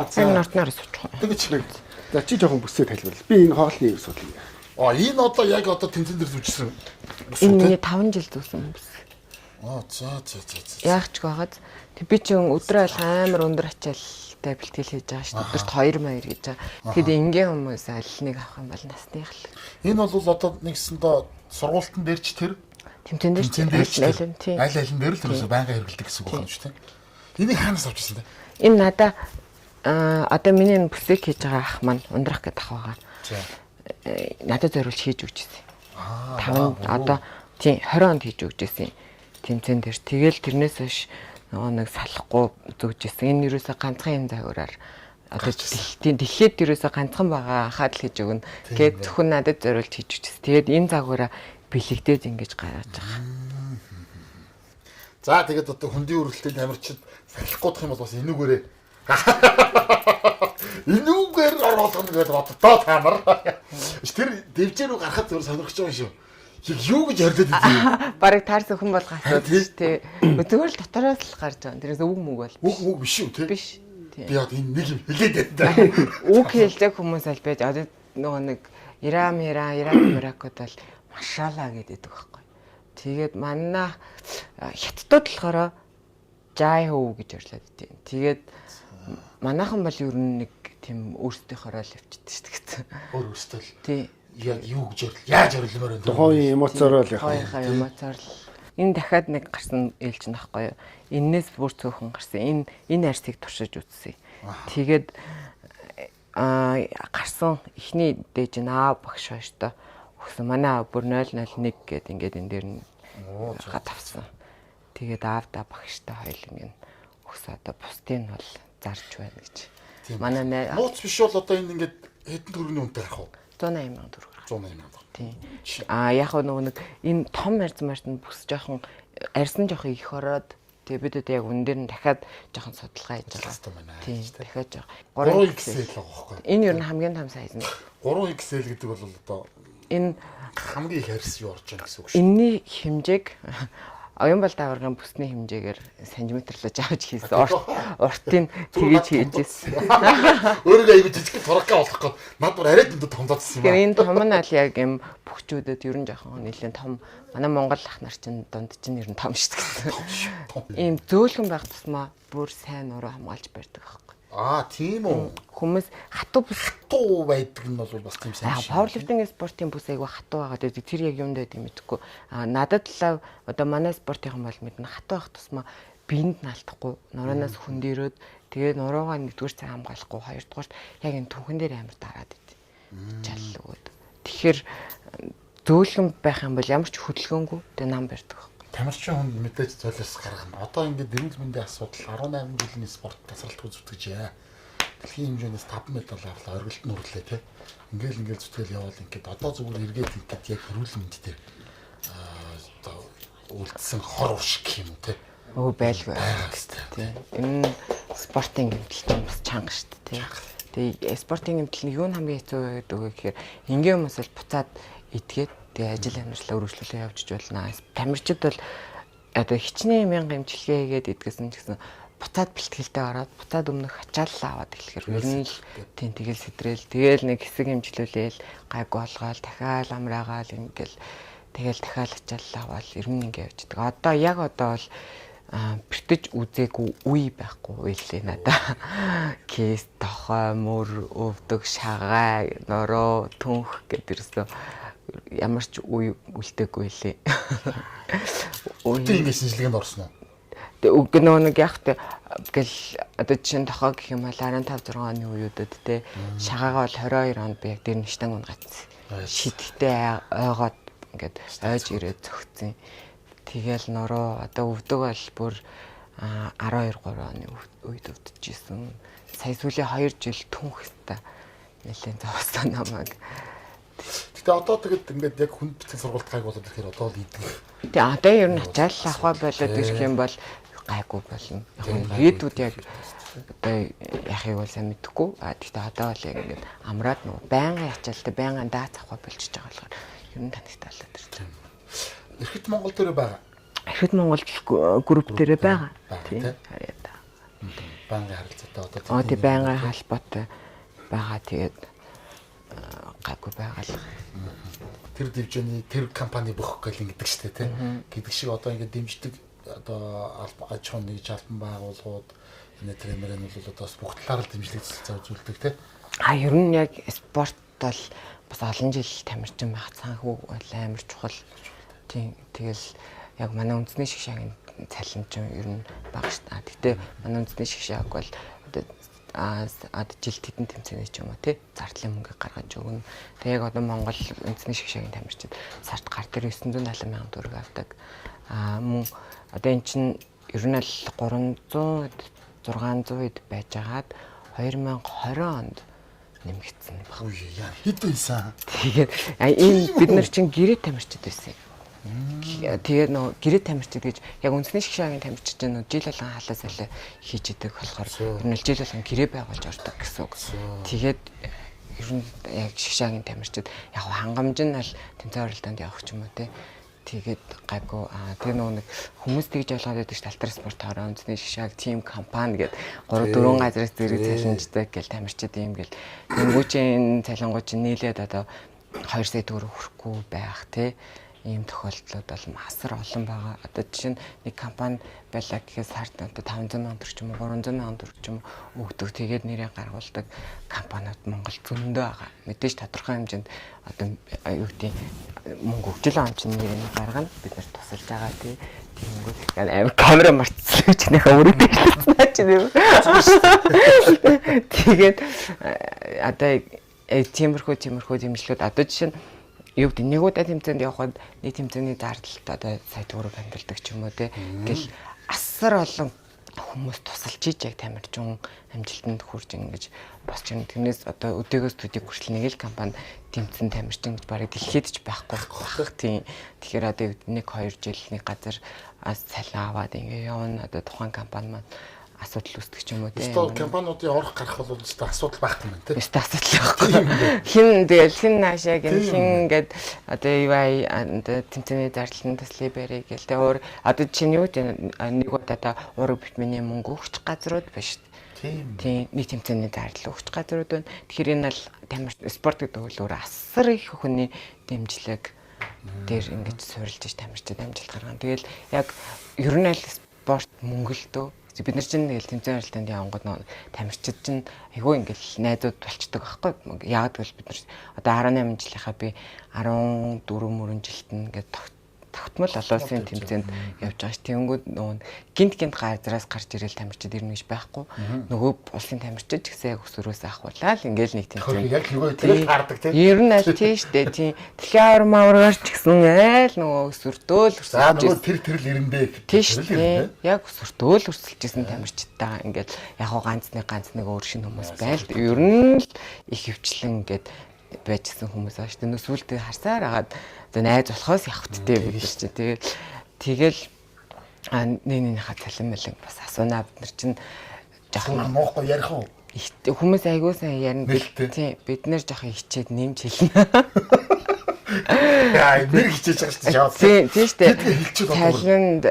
За энэ нортноор суучих. тэгэж нэг. За чи жоохон бүсээ тайлбарлал. Би энэ хоолны асуудал юм. Энэ одоо яг одоо тэмцэн дээр зүжсэн. Энэ миний 5 жил зүүсэн бүс. За. Яах ч байгаад би чинь өдрөө аль амар өндөр ачаалтай бэлтгэл хийж байгаа шүү дээ. Өдөрт 2 маяр гэж байгаа. Тэгэд ингийн хүмүүс аль нэг авах юм бол насных л. Энэ бол одоо нэгсэндээ сургуультан дээр ч тэр тэмцэн дээр ч аль алин дээр л тэрээс байнга хэрэгэлдэг гэсэн үг байна шүү дээ. Энийг хаанаас авч ирсэн бэ? Энэ надаа одоо миний бүсийг хийж байгаа ах маань ундрах гэдэг ах байгаа. Надад зориулж хийж өгч ирсэн. 5 одоо тийм 20 онд хийж өгч ирсэн. Тэмцэн дээр тэгэл тэрнээс хойш нөгөө нэг салахгүй зүгж ирсэн. Энэ юусаа ганцхан юм загвараар одоо дэлхийд юусаа ганцхан байгаа хаад л хийж өгнө. Тэгээд зөвхөн надад зориулж хийж өгч ирсэн. Тэгээд энэ загвараа бэлэгдээд ингэж гаргаж байгаа. За тэгээд одоо хөндийн өргөлтийн тамирчид салахгүй дах юм бол бас энүүгээрээ энүүгээр оруулах гэдэг боддоо таамар. Тэр дэвжээр рүү гарахад зөв сонирхож байгаа шүү. Юу гэж ярьдаад идэв. Бараг таарсан хүн бол гасаад тий. Зүгээр л дотороос л гарч байгаа. Тэрээс үг мүг бол. Үг биш үү тий? Биш. Би одоо энэ нэг юм хэлээд байна. Үг хэлдэг хүмүүс аль байж одоо нөгөө нэг Иракод бол машаала гэдэг байхгүй. Тэгээд манна хятадууд болохоор жай хөө гэж ярьлаад идэв. Тэгээд манайхан бол ер нь нэг тийм өөрсдийнхоороо л явчихдаг шүү дээ. Өөрөөсөө л. Тий. Яг юу гэж яаж орилмоор байна. Тухайн эмоцоор л явах. Тухайн эмоцоор л. Энэ дахиад нэг гарсан ээлж нь байхгүй юу? Эннээс бүр цөөхөн гарсан. Энэ арсыг туршиж үзсэн. Тэгээд гарсан эхний дээж нь багш хоёртой өгсөн. Манай бүр 001 гэдэг ингээд энэ дээр нь тавсан. Тэгээд аавда багштай хоёул ингээд өгсөн. Одоо бусдын бол зарж байна гэж. Манай нууц биш бол одоо энэ ингээд хэдэн төгрөгийн үнэтэй гарах уу? 180,000 төгрөг. 180,000. Тийм. Яг нөгөө нэг энэ том арьсмарт бүс жоохон арьсан жоохон их ороод тэгээ бид одоо яг үн дээр нь дахиад жоохон судалгаа хийж байгаа. Тийм. Дахиад жоохон 3XL байгаа байхгүй. Энэ ер нь хамгийн том сайз нь. 3XL гэдэг бол одоо энэ хамгийн их арьс юу орж байгаа гэсэн үг шүү. Энийний хэмжээг оюун бал дааваргын бүсний хэмжээгээр сантиметрлаж авч хийсэн. Уртыг тгийж хийжсэн. Өөрөөр аягүй жижиг туракка болох гээд над бүр арай дэнд томдоодсэн юм байна. Энэ том нь аль яг юм бөхчүүдэд ер нь жоохон нэлээд том. Манай Монгол ах нар чинь дунд чинь ер нь том шүү дээ. Ийм зөөлхөн байх тусмаа бүр сайн нуруу хамгаалж барьдаг байхгүй. Тийм үү. Хүмүүс хатуу байдаг нь бол бас тийм сайн шүү. Пауэрлифтинг спортын бүс айгүй хатуу байгаа. Тэр яг юунд байдгийг мэдэхгүй. Надад л одоо манай спортынхан бол мэднэ хатуу байх тусмаа биенд наалтахгүй, нураанаас хөндөрөөд тэгээд нуруугаа нэгдүгээр цай хамгаалахгүй, хоёрдугаар яг энэ түүхэн дээр амар дараад идэв. Чал өгөөд. Тэгэхээр зөөлхөн байх юм бол ямар ч хөдөлгөөнгүй тэгээ нам барьдаг. Тамирчин хүнд мэдээж золиос гаргана. Одоо ингээд эрүүл мэндийн асуудал 18 жилийн спорт тасралт үзүүлдэг. дэлхийн хэмжээнээс 5 медаль авлаа, оргилд нь үрлээ тий. Ингээл зүтгэл яваал ингээд одоо зүгээр эргээд ингээд яг эрүүл мэнд дээр одоо үлдсэн хор урш гэх юм тий. Өө байлгүй тий. Энэ спортын гэмтэл бас чанга шүү дээ тий. Тэгээ спортын гэмтэл нь юу хамгийн хэцүү байдаг вэ гэхээр ингийн хүмүүс л буцаад идгээд тэгээ ажил амьдралаа өргөжлүүлээ явж болно. Тамирчид бол одоо хичнээн мянга имчилгээ хийгээд идгэсэн ч гэсэн буцаад бэлтгэлтэй ороод буцаад өмнөх ачаалал аваад эхлэхээр ер нь л тийм тэгэл сэтрэл тэгэл нэг хэсэг имжлүүлээл гайгүй болгоол дахиад амраагаал ингээл тэгэл дахиад ачаалал аваад ер нь ингээ явждаг. Одоо яг одоо бол бэртэж үзээгүй үе байхгүй байлээ надаа. Кейс тохой мөр өвдөг шагаа нороо түнх гэдэрсэн ямар ч үе үлдээгүй лээ. Үеийн шинжилгээнд орсон уу? Тэг нэг яг тэ гэл одоо чинь тохоо гэх юм бол 15 6 оны үеүүдэд те шагаагаа бол 22 онд би яг дээр нь штанг унгацсан. Шидэгтэй ойгоод ингээд ойж ирээд зөгцсөн. Тэгэл нороо одоо өвдөг бол бүр 12 3 оны үед өвдөжсэн. Сая сүүлийн 2 жил түнх хэвээр нэлээд зовсон намайг. Гэтэ одоо тэгээд ингээд яг хүнд битгий сургалт гайг болоод ирэхээр одоо л идэх. Тэг одоо ер нь ачаалал авах болоод ирэх юм бол гайгүй болно. Яг хийдүүд яг одоо яхийг бол сайн мэдэхгүй. Гэхдээ одоо бол яг ингээд амраад нөгөө байнгын ачаалалтай байнгын даац авах болчихж байгаа болохоор ер нь танигт болоод ирж байна. Эрхэт Монгол дээр байгаа. Эрхэт Монгол групп дээр байгаа. Тийм. Хараад. Байнгын харилцаатай одоо тийм байнгын холбоотой байгаа. Тэгээд гайгүй байгаал. Тэр дивжны тэр компани бохох гэл ингэдэг штэ тий. Гэдэг шиг одоо ингэ дэмждэг одоо аж ахуйн нэгж албан байгууллагууд энэ тренер нь бол одоо бүх талаар л дэмжлэг цэцэл үзүүлдэг тий. Ер нь яг спорт бол бас олон жил тамирчин байх цаанхүү бол амар чухал. Тийм тэгэл яг манай үндэсний шгшаагийн цалинчин ер нь бага штэ. Гэтэ манай үндэсний шгшааг бол одоо жилд хэдэн тэмцээний ч юм уу тий зардлын мөнгө гаргаж өгнө. Тэг яг одоо Монгол үндэсний шгшаагийн тамирчид сард гар дээр 970 мянган төгрөг авдаг. Мөн одоо эн чинь ер нь л 300 600-д байжгаад 2020 онд нэмэгдсэн баг. Үгүй яа хэд байсан. Тэгээд энэ бид нар чинь гэрээ тамирчид байсан. Тэгээд нөө гэрээ тамирчид гэж яг үндэсний шгшаагийн тамирчид чинь жил болгон халаа салаа хийж идэг болохоор ер нь жил болгон гэрээ байгуулж ордог гэсэн үг. Тэгээд ер нь яг шгшаагийн тамирчид яг хангамж нь л тэмцээн оролдоонд явах ч юм уу те. Тэгээд гайгүй тэр нэг хүмүүс тэгж ойлгоод байдаг ш талтар спорт хороо үндэсний шгшааг тим компани гэдэг 3 4 газраас зэрэг цалинждаг гэл тамирчид юм гэл тэнгуүчийн цалингууд чинь нийлээд одоо 2 сая төгрөг хүрэхгүй байх те. Ийм тохиолдлууд бол масар олон байгаа. Одоо жишээ нь нэг компани байлаа гэхээс сард одоо 500 мянган төгрөг ч юм уу 300 мянган төгрөг ч юм уу өгдөг. Тэгээд нэрээ гаргуулдаг компаниуд Монгол зөндөө байгаа. Мэдээж тодорхой хэмжээнд одоо юу гэдэг мөнгө өгжөл ам чинь нэрээ гаргана. Бид нар тусалж байгаа тиймгүүд амар камера мартсан ч нөхөө өрөөдөө хэлсэн чинь юм. Тэгээд одоо тиймэрхүү дэмжлүүд одоо жишээ нь юу гэдэг нэг удаа тэмцээнд явхад нэг тэмцээний зардалт одоо сая төгрөг хандалдаг ч юм уу те. Ингээл асар олон хүмүүс тусалж ийж яг тамирчин амжилтанд хүрч ингэж босч ирнэ. Тэрнээс одоо өдөөгөөс төдийг хүртэл нэг л компани тэмцэн тамирчин гэж барыг дэлхийд ч байхгүй байх тийм. Тэгэхээр одоо нэг 2 жил нэг газар цалин аваад ингэ явна. Одоо тухайн компани маань асуудал үүсдэг ч юм уу тийм. Эсвэл компаниудын орох гарах бол өөртөө асуудал байхгүй юм тийм. Өөртөө асуудал байхгүй. Хин тэгэл хин наашаа гэн хин ингээд одоо ивай тэмцээний зардал нь таслыг барья гэл тэ өөр одоо чинь юу гэдэг нэг удаа ураг битмэний мөнгө өгч газрууд байна шүү дээ. Тийм. Нэг тэмцээний зардал өгч газрууд байна. Тэгэхээр энэ бол тамир спорт гэдэг нь өөр асар их хүний дэмжлэг дээр ингэж суурилж тамирчид амжилт гаргана. Тэгэл яг ер нь л спорт мөнгө л дөө. Бид нар чинь нэг тэмцээн оролтонд явангууд нөө тамирчид чинь айгүй ингээл найзууд болчдөг байхгүй. Яг л бид нар одоо 18 жилийнхаа би 14 мөрөн жилд нь ингээд тогтмол олон улсын тэмцээнд явж байгаа ш. Тэнгүүд нөгөө гинт газраас гарч ирэл тамирчид ирнэ гэж байхгүй. Нөгөө улсын тамирчид ч гэсэн яг өсвөрөөс ахуулаад ингээл нэг тэмцээнд яг нөгөө тэгэл таардаг тийм. Ер нь аль тийм штэ тийм. Дэлхийн мавргаар ч гэсэн айл нөгөө өсвөртөөл За нөгөө тэр ирэндээ тийм штэ. Яг өсвөртөөл өрсөлдөжсэн тамирчидтайгаа ингээд яг ганц нэг өөр шинэ хүмүүс байл. Ер нь их хөвчлэн ингээд байжсэн хүмүүс аа штэ. Нүсвэлтэй харсаар агаад за найз болохоос явхтдээ бид чинь тэгэл нэгнийхээ цалин мэлэн бас асуунаа бид нар чинь жоохон моохгүй ярих уу? Хүмүүс айгуу сайн ярина. Тийм бид нэр жоохон хичээд нэмж хэлнэ. Яа, мэр хичээж байгаа шүү дээ. Тийм штэ. Цалин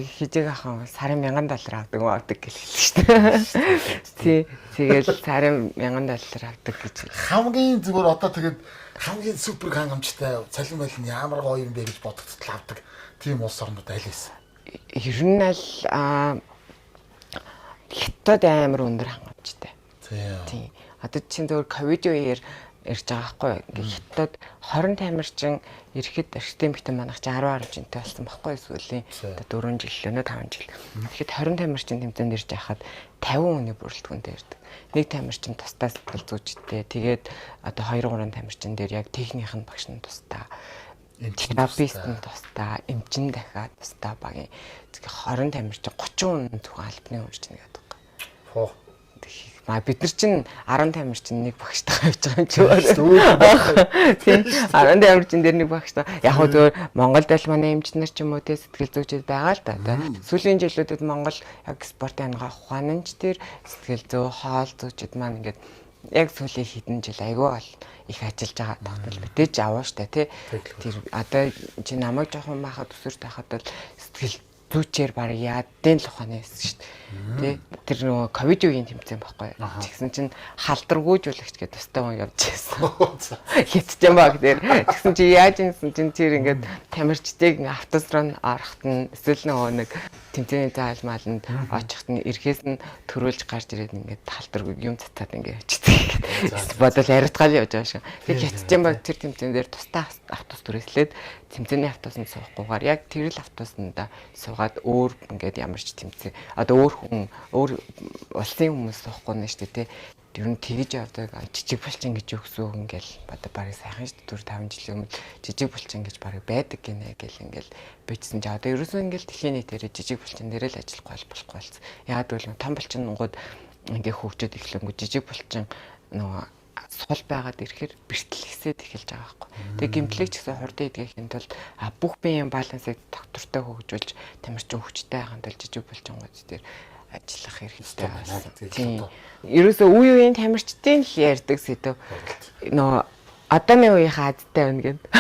хижээг ахаа сарын $1000 авдаг гэж хэлсэн шүү дээ. Тэгэл сарын $1000 авдаг гэж. Хамгийн зүгээр одоо тэгээд хамгийн супер хангамжтай цалин байл нь ямар гоё юм бэ гэж бодогдтол авдаг. Тийм улс орнууд аль вэ? Ер нь аль хятад амар өндөр хангамжтай. Тийм. Одоо чинь зөвхөн ковид үеэр ирж байгаа байхгүй. Ингээ хятад 20 тамирчин ирэхэд архитектийн битэн манайх чи 10 жинтэй болсон байхгүй сүүлийн 4 жил лөө 5 жил. Тэгэхэд 20 тамирчин тэмцээнд ирж байхад 50 хүний бүрэлдэхүүнтэй ирдэг. Нэг тамирчин тусдаа сэтгэл зүйчтэй. Тэгээд одоо 2-3 тамирчин дээр яг техникийн багш нь тусдаа. Терапист нь тусдаа, эмчин дахиад тусдаа багийн 20 тамирчин 30 зөвхөн албаны үржин гэдэг байгаа. Бид нар чинь 10 тамирчин нэг багштай явж байгаа юм чи өөрөө. Тийм 10 тамирчин дээр нэг багштай. Яг хөө зөв Монголд аль манай эмчнэр ч юм уу те сэтгэл зүйчд байгаа л да. Сүүлийн жилүүдэд Монгол яг спортын ухаанч дээр сэтгэл зүй, хоол зүйчд маань ингээд яг сүүлийн хэдэн жил айгүй бол их ажиллаж байгаа тогтмол мэдээж аваа штэ тий. Тэр одоо чи намайг жоохон махад өсвөрт байхад бол сэтгэл зүйчээр баг яадын л ухааны байсан штэ. Тий. Тэр нөгөө ковид үеийн тэмцээн байхгүй. Тэгсэн чинь халдаргүйжуулагч гэдэг тустай хүн явж байсан. Хитчэн баг дээр. Тэгсэн чи яаж юмсан чинь тэр ингээд тамирчдыг автобус руу орохт нь эсвэл нөгөө нэг тэмцээний таалмааланд очихт нь эрхээс нь төрүүлж гарч ирээд ингээд халдаргүй юм цацаад ингээд явчихдаг. Бодол яритгаал явж байгаа шиг. Тэгээд хитчэн баг тэр тэмцээн дээр тустай автобус түрээслээд тэмцээний автобусанд суухгүйгээр яг тэр л автобусанд суугаад өөр ингээд ямар ч тэмцээн одоо өөр улсын хүмүүс суухгүй нэ штэ тий. Ер нь тэгж явдаг жижиг булчин гэж өгсөн ингээл одоо барыг сайхан шүү 4-5 жилийн өмнө жижиг булчин гэж барыг байдаг гинэ гэл ингээл бичсэн чи одоо ерөөсөө ингээл дэлхийн нийтээр жижиг булчин дээр л ажиллахгүй болохгүй болсон. Яагаад гэвэл том булчингууд ингээ хөгжөөд эхлэнгүү жижиг булчин нөгөө сул байгаад ирэхээр бэртлэгсээд эхэлж байгаа байхгүй. Тэгээ гэмтлэг ч гэсэн хурдан идгээхийн тулд бүх биеийн балансыг доктортой хөгжүүлж тамирчин хүчтэй байхын тулд жижиг булчингууд дээр ажиллах хэрэгтэй байна. Тийм. Ерөөсөө үе үеийн тамирчдын л ярьдаг сэдв. Нөө одооны үеийнхээ азтай байна гэдэг.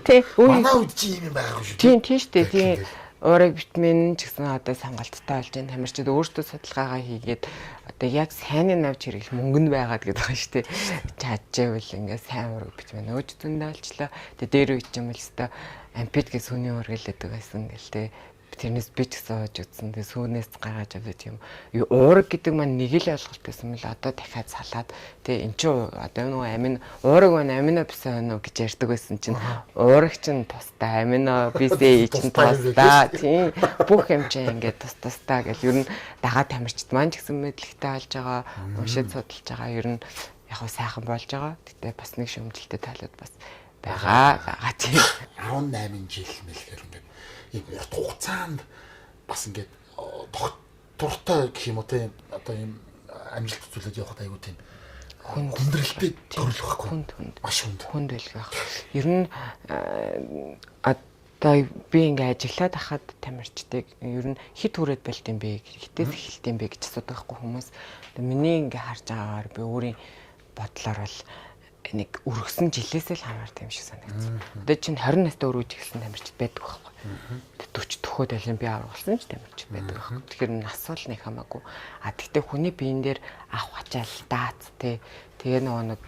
Тийм. Манай үед чи юм байгаагүй шүү. Тийм штэ. Тийм. Өөрөг витамин ч гэсэн одоо сонголттой болж байна. Тамирчид өөрсдөө судалгаагаа хийгээд одоо яг сайн навч хэрэглэх мөнгө нь байгаад гэдэг байна шүү дээ. Чаажээвэл ингээ сайн ураг витамин өөж зөндөө олчлаа. Тэгээ дээр үе ч юм л өстой ампид гэж сүний ургэлдэг байсан гэл тэ. Тэрнээс би ч гэсэн ууж үзсэн. Тэгээ сүүнээс гаргаж авдаг юм. Уураг гэдэг маань нэг л ойлголтойсэн мэл одоо дахиад салаад тэгээ эн чинь одоо нөгөө амин уураг байна амино бисаа байна гэж ярьдаг байсан чинь уураг чинь тустай амино бисээ чинь тустай тийм бүх юм чинь ингээд тустай гэл ер нь дагаа тамирчид маань ч гэсэн мэдлэгтэй болж байгаа уншиж судалж байгаа ер нь яг сайхан болж байгаа. Гэтэ бас нэг шөмжөлтэй талууд бас байгаа. Тийм 18 жил мэлгээр ингээд ийм урт хугацаанд бас ингээд доктортой гэх юм уу те одоо ийм амжилт үзүүлээд явахад айгүй тийм хүндрэлтэй төрөл байхгүй. Маш хүнд байлгах. Ер нь одоо би ингээд ажиллаад хахад тамирчдыг ер нь хит хүрээд байлт юм бэ хитээс эхэлт юм бэ гэж асуудаг байхгүй хүмүүс. Миний ингээд харж байгаагаар би өөрийн бодлоор бол нэг өргөсөн жилээс л хамаардаг юм шиг санагдсан. Одоо чинь 20 настай өргөж эхэлсэн тамирчид байдаг байхгүй. 40 төхөөд олимпиад орсон ч тамирчид байдаг байхгүй. Тэгэхээр нас бол нэг хамаагүй. А тэгтээ хүний биен дээр авах ачаал даац тий. Тэгээ нөгөө нэг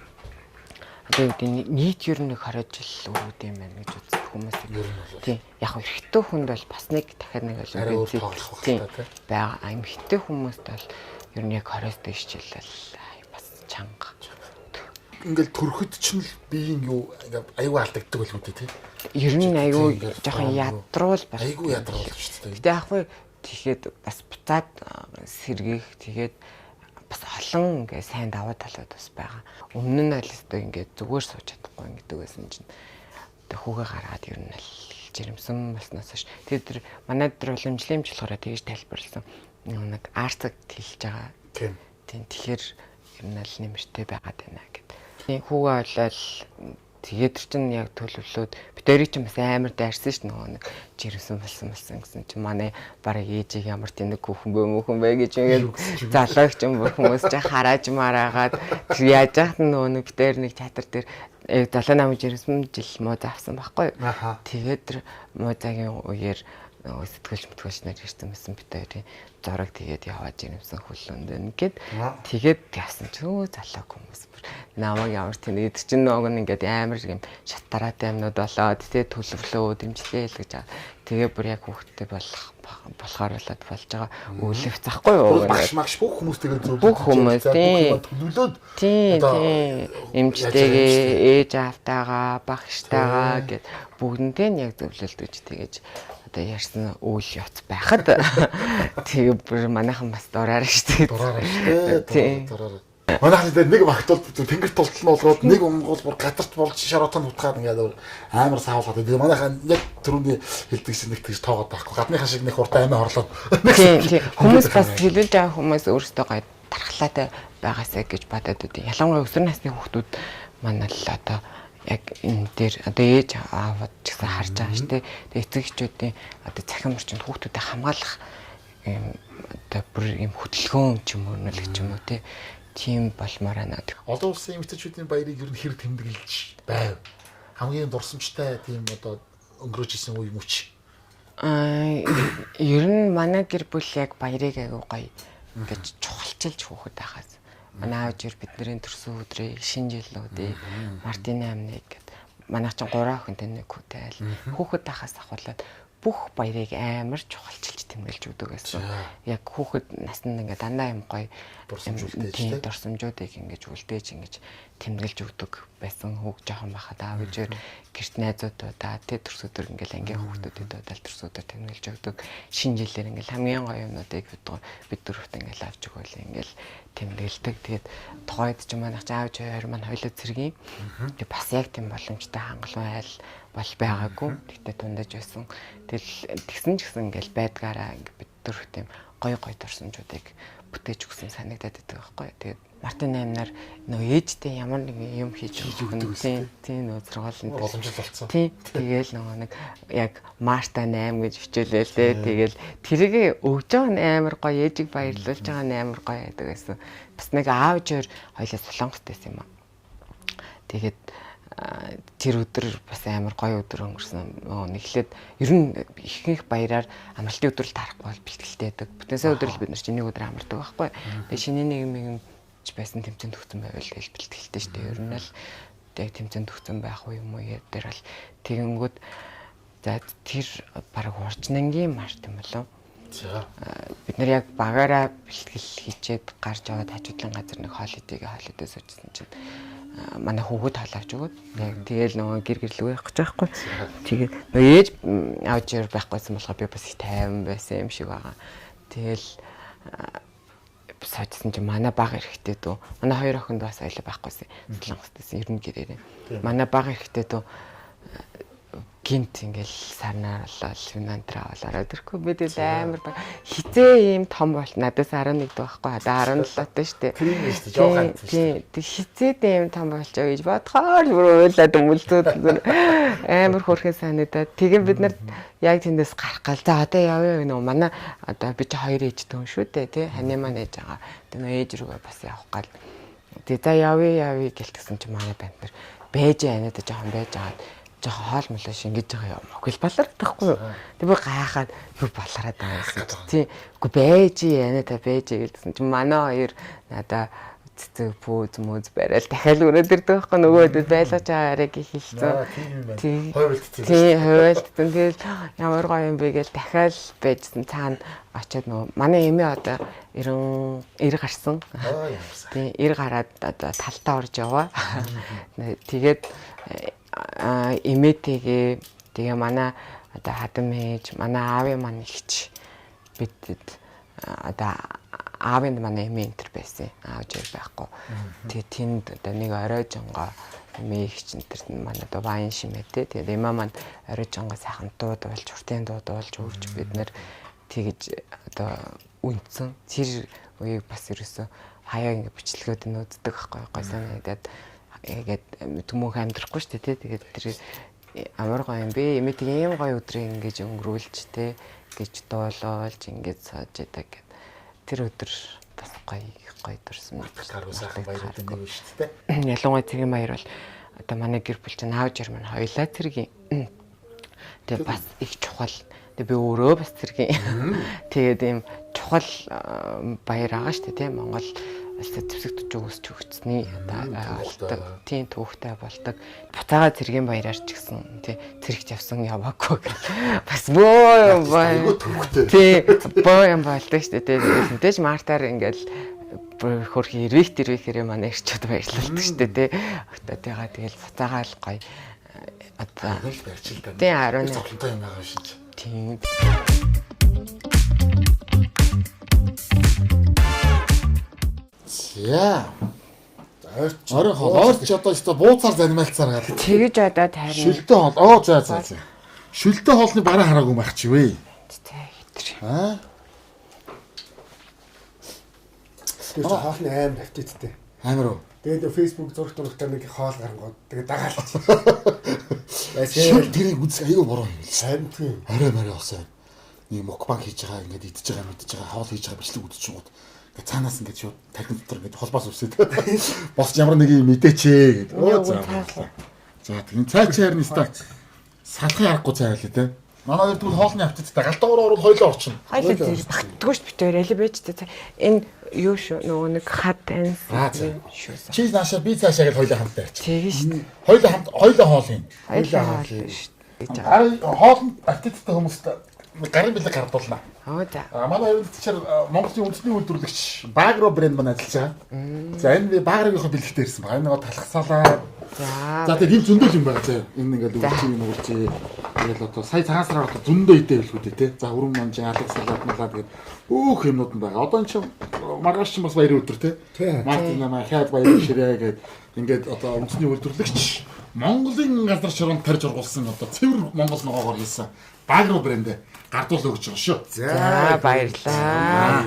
одоо нийт ер нь 20 жил өргөд юм байна гэж үздэг хүмүүс ер нь бол тий. Яг эрэгтэй хүнд бол бас нэг дахиад нэг олимпиад тий байгаа. Эмэгтэй хүмүүст бол ер нь яг 20-с дээш жил бол бас чанга. ингээл төрөхөд ч л биеийн юу ингээ аюу алдагддаг бол үү тий. Ер нь аюу жоохон ядруул байна. Айгу ядруул шүү дээ. Гэтэ яг хөө тэгэхэд бас буцаад сэргийх тэгээд бас олон ингээ сайн даваа талууд бас байгаа. Өмнө нь аль өстой ингээ зүгээр сууж чадахгүй ингэдэг байсан чинь хүүгээ гаргаад ер нь л жирэмсэн болсноос хойш тэгээд тэр манай дээр уламжлалын болохоор тэгж тайлбарласан нэг арцаг тэлж байгаа. Тийм. Тэгэхээр ер нь л нэмэртэй байгаад байна гэдэг. Тийм хүүгээ болол тэгээд чинь яг төлөвлөөд битэрий чинь бас амар дайрсан ш нь нэг жирэмсэн болсон гэсэн чинь манай барыг ээжийг ямар тэнэг хүүхэн бэ гэж ингээд залууч юм хүмүүс ч харааж мараагаад яаж яах нь нэг битэр нэг театр дээр залуу намын жирэмсэн жил муу заавсан байхгүй. Тэгээд тэр муу цагийн үеэр сэтгэлж нар ирсэн мэсэн битэрийн зураг тэгээд яваад жирэмсэн хөлөнд ингээд тэгээд явсан ч өө залуу хүмүүс намайг ямар тэнэг чинь нөгөө ингээд амар юм шатараатай юмнууд болоод тэгээд төлөвлөө дэмжлээ л гэж. Тэгээ бүр яг хүүхдтэй болохоор болоод болж байгаа өвлөв захгүй юу? Маш бүх хүмүүс тэгээд зөв. Бүх хүмүүс тийм эмчтэйгээ ээж аавтайгаа багштайгаа гэд бүгднтэй нь яг зөвлөлдөж тэгэж одоо ярьсан үйл явц байхад тэгээ бүр манайхан бас дураараа шүү дээ. Тийм. Манайхан дээр нэг багт бол тэнгэр тултал нь болгоод нэг онгол бүр гадарт болж шаротон утгаад ингээд амар саавлаад. Тэгээ манайхан яг түрүүний хэлдэгсэн нэг тийш тоогоод байхгүй. Гадныхаа шиг нэг хурдан амиа хорлоод. Тийм. Хүмүүс бас хэлүүлж байгаа хүмүүс өөрсдөө гоё дархлаатай байгаасаа гэж бодоод үү. Ялангуяа өсвөр насны хүүхдүүд манай л одоо яг энэ дээр одоо ээж аавд ч гэсэн харж байгаа шүү дээ. Тэгээ эцэг эхчүүдийн одоо цахим орчинд хүүхдүүдэд хамгаалах одоо бүр юм хөдөлгөөн ч юм уу нэг ч юм уу тийм болмоор байна. Олон улсын эмэгтэйчүүдийн баярыг ер нь хэр тэмдэглэж байв. Хамгийн дурсамжтай тийм одоо өнгөрөөж исэн үе мөч. Ер нь манай гэр бүл яг баярыг аягүй гоё ингэж чухалчилж хөөхөд байхаас. Манай аав жир бидний төрсөн өдрийг шинэ жилүүдээ Мартин 8-ыг гэдэг. Манай чинь 3 охинтой нэг хүүтэй айл. Хөөхөд байхаас ахуулаад бүх баярыг амар чухалчилж тэмдэглэж өгдөг гэсэн. Яг хүүхэд наснд ингээ дандаа юм гоё дурсамжуудыг ингэж үлдээж ингэж тэмдэглэж өгдөг байсан. Хүүг жоохон байхад аав ээжээр гэрт найзуудаа төрсөдөр ингээл ангийн хүүхдүүдэд удаа төрсөдөр тэмдэглэж өгдөг. Шинэ жилээр ингээл хамгийн гоё юмнуудыг бид дөрөвт ингээл авч өгөөл ингээл тэмдэглэдэг. Тэгээд тухайд ч манайх аав ээж хоёр маань хоёулаа цэргийн. Тэгээд бас яг тийм боломжтой хангалуун айл бол байгаагүй. Тэгтээ тундаж байсан. Тэгсэн ч гэсэн ингээл байдгаараа бид дөрөв тийм гоё дурсамжуудыг бүтээж өгсөн санагдаад байдаг байхгүй. Тэгээд Мартин 8-наар нөгөө ээжтэй ямар нэг юм хийж өгөх нь тийм нөгөө зургаалсан боломжтой болсон. Тийм. Тэгээл нөгөө нэг яг Марта 8 гэж хичээлээ л дээ. Тэгээл тэрийг өгж байгаа нь амар гоё, ээжийг баярлуулж байгаа нь амар гоё байдаг гэсэн. Бас нэг аав ээжээр хоёлаа солонгостэй юм аа. Тэгээд тэр өдөр бас амар гоё өдөр өнгөрсөн. Нэглээд ер нь ихэнх баяраар амралтын өдрөл тарахгүй бол бэлтгэлтэй байдаг. Бүтэнсээ өдрөл бид нар чинь нэг өдөр амардаг байхгүй. Тэгээ шинэ нэг ч байсан тэмцээнд төгсөн байвал тэгэл бэлтгэлтэй шүү дээ. Ер нь л яг тэмцээнд төгсөн байх уу юм уу дээр бол тэгэнгүүт за тэр баг уржнангийн март юм болов. За бид нар яг багаараа бэлтгэл хийчээд гарч аваад хажуудлын газар нэг хоолойдээ суужсэн чинь манай хүүхэд халаавч өгөөд яг тэгэл нөгөө гэр гэрлүүгээ явах гэж байхгүй. Тэгээд нөгөө ээж аавчаар байхгүйсэн болохоор би бас их тайван байсан юм шиг байгаа. Тэгэл саажсан чинь манай баг эрэхтэй дөө. Манай хоёр охинд бас аялал байхгүйсэн. Солонгостойсэн 90 гэрээрээ. Манай баг эрэхтэй дөө гинт ингээл сарнаалал финантраа аваад ирэхгүй би тэгэл амар хизээ ийм том бол надаас 11 дэх байхгүй одоо 17 таа штэ тийм шүү жоохон тийм хизээдээ ийм том болчоо гэж бодхоор бүр уйлаад өмөлдөөд амар хөөрхөн санагдаад тэгээ бид нар яг тэндээс гарах гал за одоо явъя нөө манай одоо би ч хоёр ээж төн шүү дээ тий ханы маань ээж байгаа тэгээ ээж рүүгээ бас явах гал тэгээ за явъя гэлтгсэн чи манай банд нар бэж анаад жоохон байж агаад жоохон хоол молоо шингэж байгаа юм. Үгүй балардахгүй юу. Тэг би гайхаад юу балараад байгаа юм. Тийм. Үгүй байж яана та байж гэлсэн чинь манай хоёр надаа цэцэг пүүз мөз барайл дахиад өрөөд ирдэг байхгүй нөгөөдөд байлгаж байгаа арай гэх хэлсэн. Тийм хувайлтсан. Тэгэл ямар гоё юм бэ гэж дахиад байжсан цаана очиод нөгөө манай эмээ одоо 90 гарсан. Тийм 90 гараад одоо талтаа орж яваа. Тэгээд эмээтэйгээ тэгээ манай одоо хадам ээж манай аавын маань ихч бидэд одоо аавын манай эмээ энтер байсан. Аавж байхгүй. Тэгээ тэнд одоо нэг орой жонгоо эмээ ихч энтерт манай одоо баян шимээтэй. Тэгээд эмээ маань орой жонгоо сайхан дууд болж уртын дууд болж өгч бид нэр тэгж одоо үнцэн тэр үеийг бас ерөөсө хаяа ингэ бичлэгүүд нь үздэг байхгүй гой санагдаад ингээд төмөнх амьдрахгүй шүү дээ. Тэгээд тэр амар гоё юм бэ. Эмээ тийм ийм гоё өдрийг ингэж өнгөрүүлж те гэж доолоолж ингэж сааж яадаг гэд. Тэр өдөр бас гоё дурсан. Гаргуу сайхан баярууд нэг шүү дээ. Ялангуяа цэргийн баяр бол одоо манай гэр бүл чинь аав жир маань хоёлаа цэргийн. Тэгээ бас их чухал. Тэгээ би өөрөө бас цэргийн. Тэгээд ийм чухал баяр байгаа шүү дээ. Монгол төвсгт өгсч өгцний болдог. Тийм түүхтэй болдог. Буцаага цэргийн баяраар ч гэсэн тий цэрэгт явсан яваагүй гэх. Бас боо тий боо юм болдог шүү дээ. Тэгэж мартаар ингээл хөрх ирвэхэрээ манай ирчүүд баярлалдаг шүү дээ. Октоотойгоо тэгэл буцаагаа л гоё одоо барьчилдаг. тий 10 цогцолтой юм байгаа шүү дээ. Тийм. Яа. Орой хоолойч одоо өстө бууцаар занималцаар гал. Тэгэж одоо тайрна. Шүлтэй хоол. За. Шүлтэй хоолны бараа хараагүй байх чи вэ? Аа. Тэр хоолны аим аппетиттэй. Амар уу. Тэгээд Facebook зураг турагтаа нэг хоол гарангууд тэгээд дагаалч. Шүл тэрийг үз аюу буруу юм. Сайн тийм. Арай осоо. Нэг мукбанк хийж байгаа ингээд идэж байгаа мэдж байгаа хоол хийж байгаа бичлэг үзчихгүүд. Ингээд цаанаас ингээд шууд тархин дотор ингээд холбоос үсээд. Босч ямар нэг юм мэдээчээ гэдэг. За тийм цай чайрны ста салхын аргагүй цай байлээ те. Манай хоёр тэгвэл хоолны аппетиттэй галтгуур орвол хоёлоо орчин. Хоёлоо зэрэг багтдаггүй ш битээр аль байж те. Энэ юу шүү нөгөө нэг хад тань шүү. Чи наашаа би цаашаа гэж хоёлоо хамтаа ярьчих. Тэгээ ш. Хоёлоо хоол юм. Хоёлоо хоол ш. Хоолны аппетиттэй хүмүүст гарын бэлэг гардуулна. Оо за. Манай хувьд чинь Монголын үндэсний үйлдвэрлэгч Багро брэнд маань ажиллаж байгаа. За энэ Багрогийнхоо бэлэгтээ ирсэн байгаа. Энэ нэг талхасаалаа. За тэгээд тийм зөндөл юм байгаа заа. Энэ ингээд үлчийн юм үлчээ. Тэгэл одоо сая цагаан сараар одоо зөндөө идэ хэлгүүдээ те. За өрөм манжин алга салаад малаад тэгээд өөх юмнууд нь байгаа. Одоо энэ чинь маргааш чинь бас баярын өдөр те. Мартин намаа хаад баярын ширээ гэдэг ингээд одоо үндэсний үйлдвэрлэгч Монголын газар шороонд тарж ургуулсан одоо цэвэр Монгол ногоогоор хийсэн Багро брэнд гардуул өгч байгаа шүү. За баярлаа.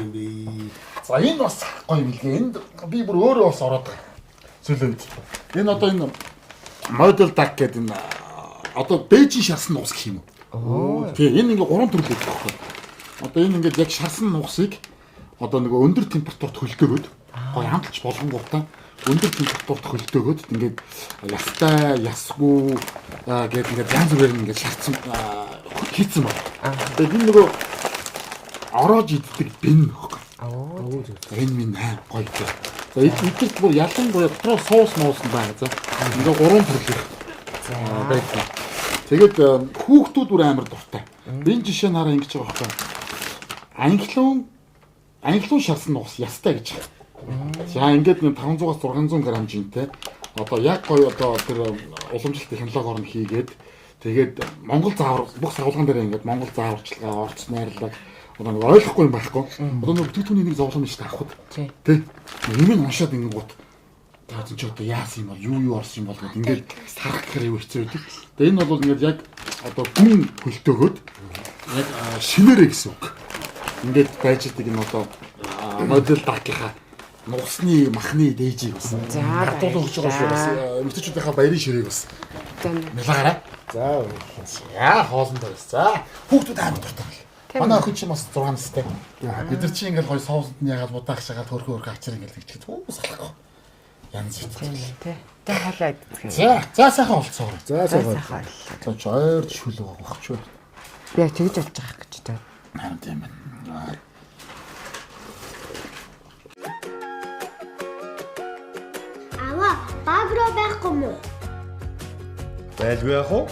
За энэ бас гоё юм лээ. Энд би бүр өөрөө бас ороод байгаа. Сүүлд. Энэ одоо энэ Model Duck гэдэг энэ одоо Бээжин шарсан нуус гэх юм уу? Тийм энэ ингээ 3 төрөл байдаг байхгүй. Одоо энэ ингээ яг шарсан нуусыг одоо нөгөө өндөр температурт хөлдөөгөөд гоё хамталж болгонгуудаа өндөр температурт хөлдөөгөөд ингээд ястай, ясгүй гэдэг ингээд янз бүрээр ингээд шарцсан хийцэн байна. Тэгээд энэ нөгөө ороож иддэг бэн нөх. Энэ минь гоё. За эдгээр бүр ялангуяа дотор соус моусан байгаа. За ингээ 3 төрлийн. За байдаг. Тэгээд хүүхдүүд бүр амар дуртай. Энэ жишээ нь хараа ингэж байгаа байхгүй. Англиун шарсан нуус ястай гэж. За ингээд 500-аас 600 грамм жинтэй. Одоо яг гоё одоо тэр уламжлалт технологиор нь хийгээд тэгээд Монгол заавар бүх савлган дээр ингээд Монгол зааварчилгаа орц найрлаг одоо нэг ойлгохгүй юм байхгүй. Одоо нэг бүтээгдэхүүний нэг зовлон шүү дээ авахд. Тэ. Юм нь уншаад ингэнгүүт таасан ч одоо яасан юм бол юу орсон юм бол гэдэг ингээд харах гэхээр юу хэцүү байдаг. Тэгээ энэ бол ингээд яг одоо гүн хөлтөөгөөд яг шинээрээ гэсэн үг. Ингээд байж идэг энэ одоо Model Duck-ийнхаа нуусны махны дээжийг бас. За гардуул өгч байгаа шүү бас. Эмэгтэйчүүдийнхаа баярын ширээг бас. Мэлгаараа. За яа хоолн дээр. За хүүхдүүд амар дуртай. Манай охин чинь бас 6 настай. Бид нар чинь ингээл гоё соуснд нь ягаад будаах шагаад хөрхөө ачаар ингээл тэгчихэд хүмүүс алахгүй. Янз бүр. Тэ. Тэ халаад. За сайхан болцоо. За сайхан. За чойр шүл байгаа ч. Би тэгж болж байгаа гэж байна. Харин тийм байна. баг руу байхгүй мүү? Байлгүй яах вэ?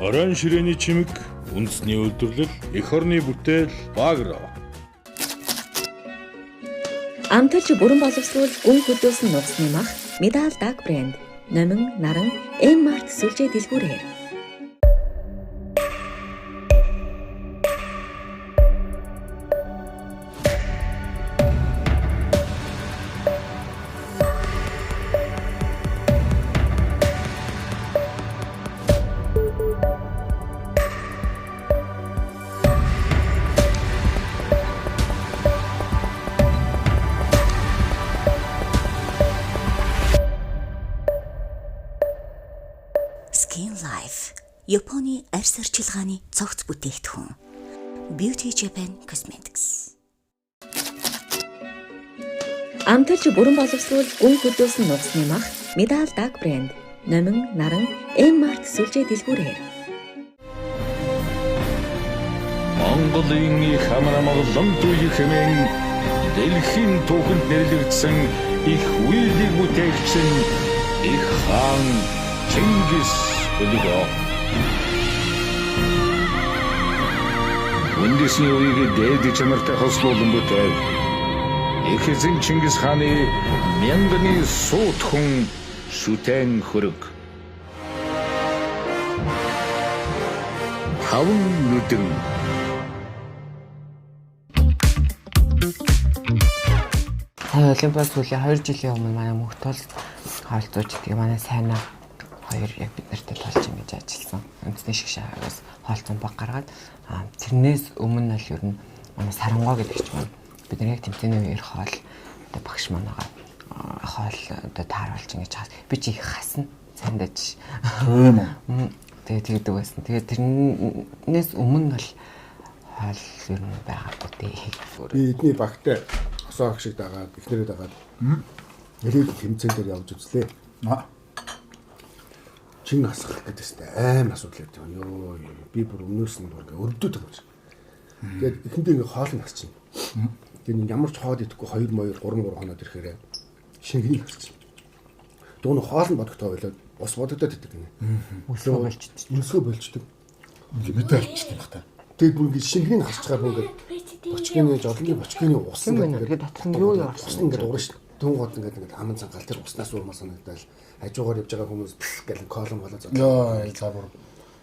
Оройн ширээний чимэг, үндэсний үйлдвэрлэл, эх орны бүтээл, Багро. Амталж бүрэн боловсруул гүн хөдөөсөн нугасны мах Медал Даг брэнд. Номин, наран, M-Mart сүлжээ дэлгүүрээр. Skin Life. Японы арьс арчилгааны цогц бүтээгдэхүүн. Beauty Japan Cosmetics. Амталж бүрэн боловсруул гүн хөдөөсөн нугасны мах Медал Даг брэнд. Номин, наран, M-Mart сүлжээ дэлгүүрээр. Монголын их хамаамаглан туй хэмээн дэлхийн түүхэнд нэрлэгдсэн их үйлийг бүтээгчсэн их хаан Чингис өлгөө. Үндэсний үеийг дээд чанартай хослуулан бүтэв. Их эзэн Чингис хааны мянганы суут хүн шүтэн хөрөг. Хавн нүдэн. Олимпиад сүүлийн 2 жилийн өмнө манай мөхтөл хаалцууч гэдэг манай сайнаа хоёр яг бид нартай толж ингэж ажилласан. Үндэсний шгшаагаас хаалцсан баг гаргаад тэрнээс өмнө нь ер нь манай сарангоо гэдэг ч юм бид нар яг тэмцээний үеэр хоол одоо багш манайгаа хоол одоо тааруулж ингэж хаас би чи их хасна сандаж. Тэгээд тэгдэг байсан. Тэгээд тэрнээс өмнө бол хоол ер нь байгаагүй дээ. Би эдний багтай осоо ах шиг дагаад ихнэрээ дагаад нэлээд тэмцээн дээр явж үзлээ. Чин асах гэдэгтэй аим асуудал гэдэг юм. Йоо би бүр өмнөөс нь бүр өрөвдөд байгаа. Тэгээд эхэндээ ингээ хоолыг харчихна. Тэгээд ямар ч хоол идэхгүй 2 моёр 3 хоноод ирэхээр шингэний харчихна. Дүүн хоол нь бодогтой байлаа. Ус бодогдоод идэг гинэ. Өсгөө болчихдээ. Өсгөө болчихдээ. Мэдээ болчихдээ байх та. Тэгээд бүр ингээ шингэний харчгаар бүр ингээ бочгины жолны бочгины ус ингээд дотор нь юу яарсан. Ус ингээ дуурна шүү. Түнгууд ингээ аман цангаал тэр уснаас уурмаа санагдал хажуугаар явж байгаа хүмүүс гэл колон болоо зодлоо. Йоо за бүр.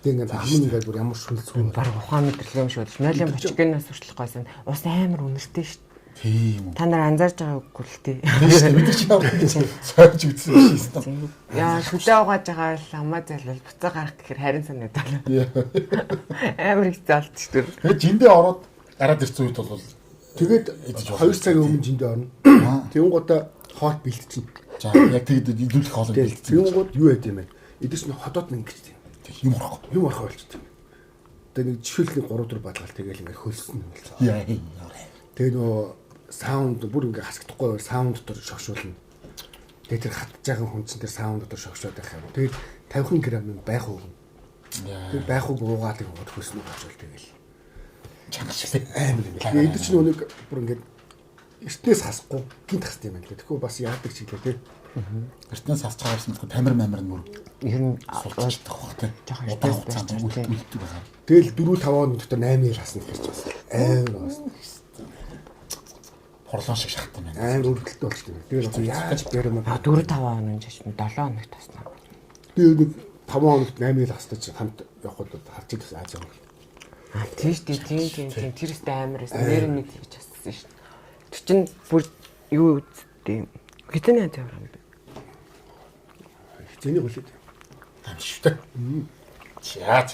Тэгээд аман ингээ бүр ямар шүлцгүй баг ухаан мэдрэлгүй юм шүү. Нойлын бочгинаас сурчлах гойсон. Ус амар үнэртэй шүү. Тийм үү. Та нар анзаарч байгаагүй л тээ. Бид ч яа цааж үзсэн шийстэн. Яа шүлээ угааж байгаа л амаа зайлвал буцаа гарах гэхээр харин санагдал. Амар их залт шүү. Тэгээд жиндээ ороод гараад ирсэн үед бол тэгээд 2 цагийн өмнө жиндээ орно. Тэнгуудаа хоол бэлтчихнэ. за яг тэгэд идүүлэх хоол бэлтсэн. Тэнгууд юу яд юм бэ? Эдээс нь хотоод нь ингэж тийм. Юм орох. Юм орох болчихсон. Тэгээд нэг жишээлхний 3-4 бадгаал тэгэл ингээ хөлсөн юм л. Яа. Тэгээд нөө саунд бүр ингээ хасагдахгүй саунд дотор шогшуулна. Тэгээд тэр хатж байгаа хүн чинь тэр саунд дотор шогшоод байх юм. Тэгээд 50 грамм байх уу. Тэгээд байх уу уугаад ингээд хөлснө болчихвол тэгэл. Чангач амар юм. Тэгээд эд чинь нэг бүр ингээ эртнээс хасахгүй гинт хасдаг юм байна. Тэгэхгүй бас яадаг чиглээ тий. Эртнээс хасч байгаа юм бол тамир мамир нь мөр. Ер нь суулцдаг байх тий. Удаа хугацаанд үлддэг байгаа. Тэгэл 4-5 хоног дотор 8 ил хасна гэж байна. Амар бас. Хорлон шиг шахтан байна. Амар өргөлтөд болчихсон. Тэгээд яаж бэрэмэ 4-5 хоног жиж 7 хоног таснаа. Тэгээд нэг 5 хоногт 8 ил хастаж хамт явхад харж ирсэн Аз юм. Тийш тийм тэрс амар эс нэр нь тэгж хассан шүү. Тэр чин бүр юу үсттэй хитэн яа таврам бэ? Хитэний гүлээд. Аим швтэй. За.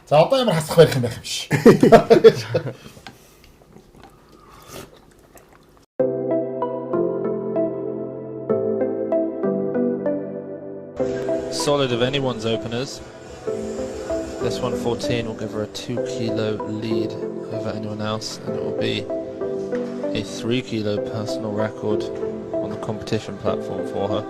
За одоо ямар хасах байх юм байх юм биш. Solid of anyone's openers. This 114 will give her a 2 kilo lead over anyone else, and it will be a 3 kilo personal record on the competition platform for her.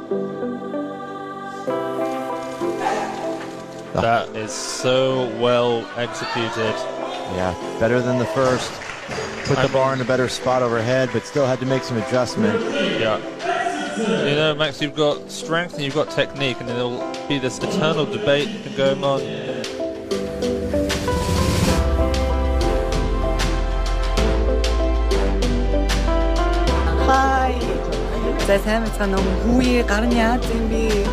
That is so well executed. Yeah, better than the first. put the bar in a better spot overhead, but still had to make some adjustment. Yeah. You know, Max, you've got strength and you've got technique, and there'll be this eternal debate going on. Hi. За сайн байна уу? Хүүе гар нь яаж юм бэ?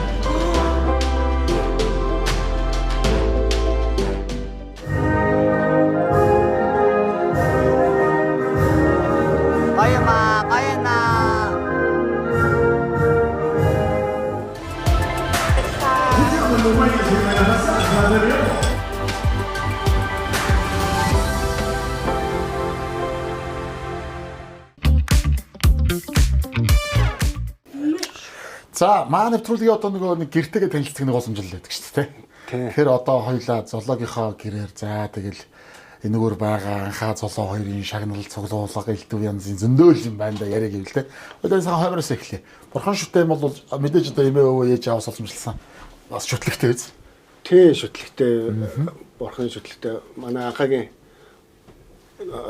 За, маа нэвтрүүлгийн одоо нэг гэртэйгээ танилцдаг нэг боломжтой байдаг шүү дээ. Тэгэхээр одоо хоёлаа зоологийнхоо гэрээр за тэгэл энэгээр байгаа анхаа золоо хоёрын шагналал цуглуулга элдв янзын зөндөөл юм байна да яриа гэвэл те. Одоо сайн хойроос эхлэе. Бурхан шүтээ бол мэдээж одоо эмээ өвөө ээж аваас олсомжлсан. Бас шүтлэгтэй биз? Тий, шүтлэгтэй. Бурхан шүтлэгтэй. Манай анхаагийн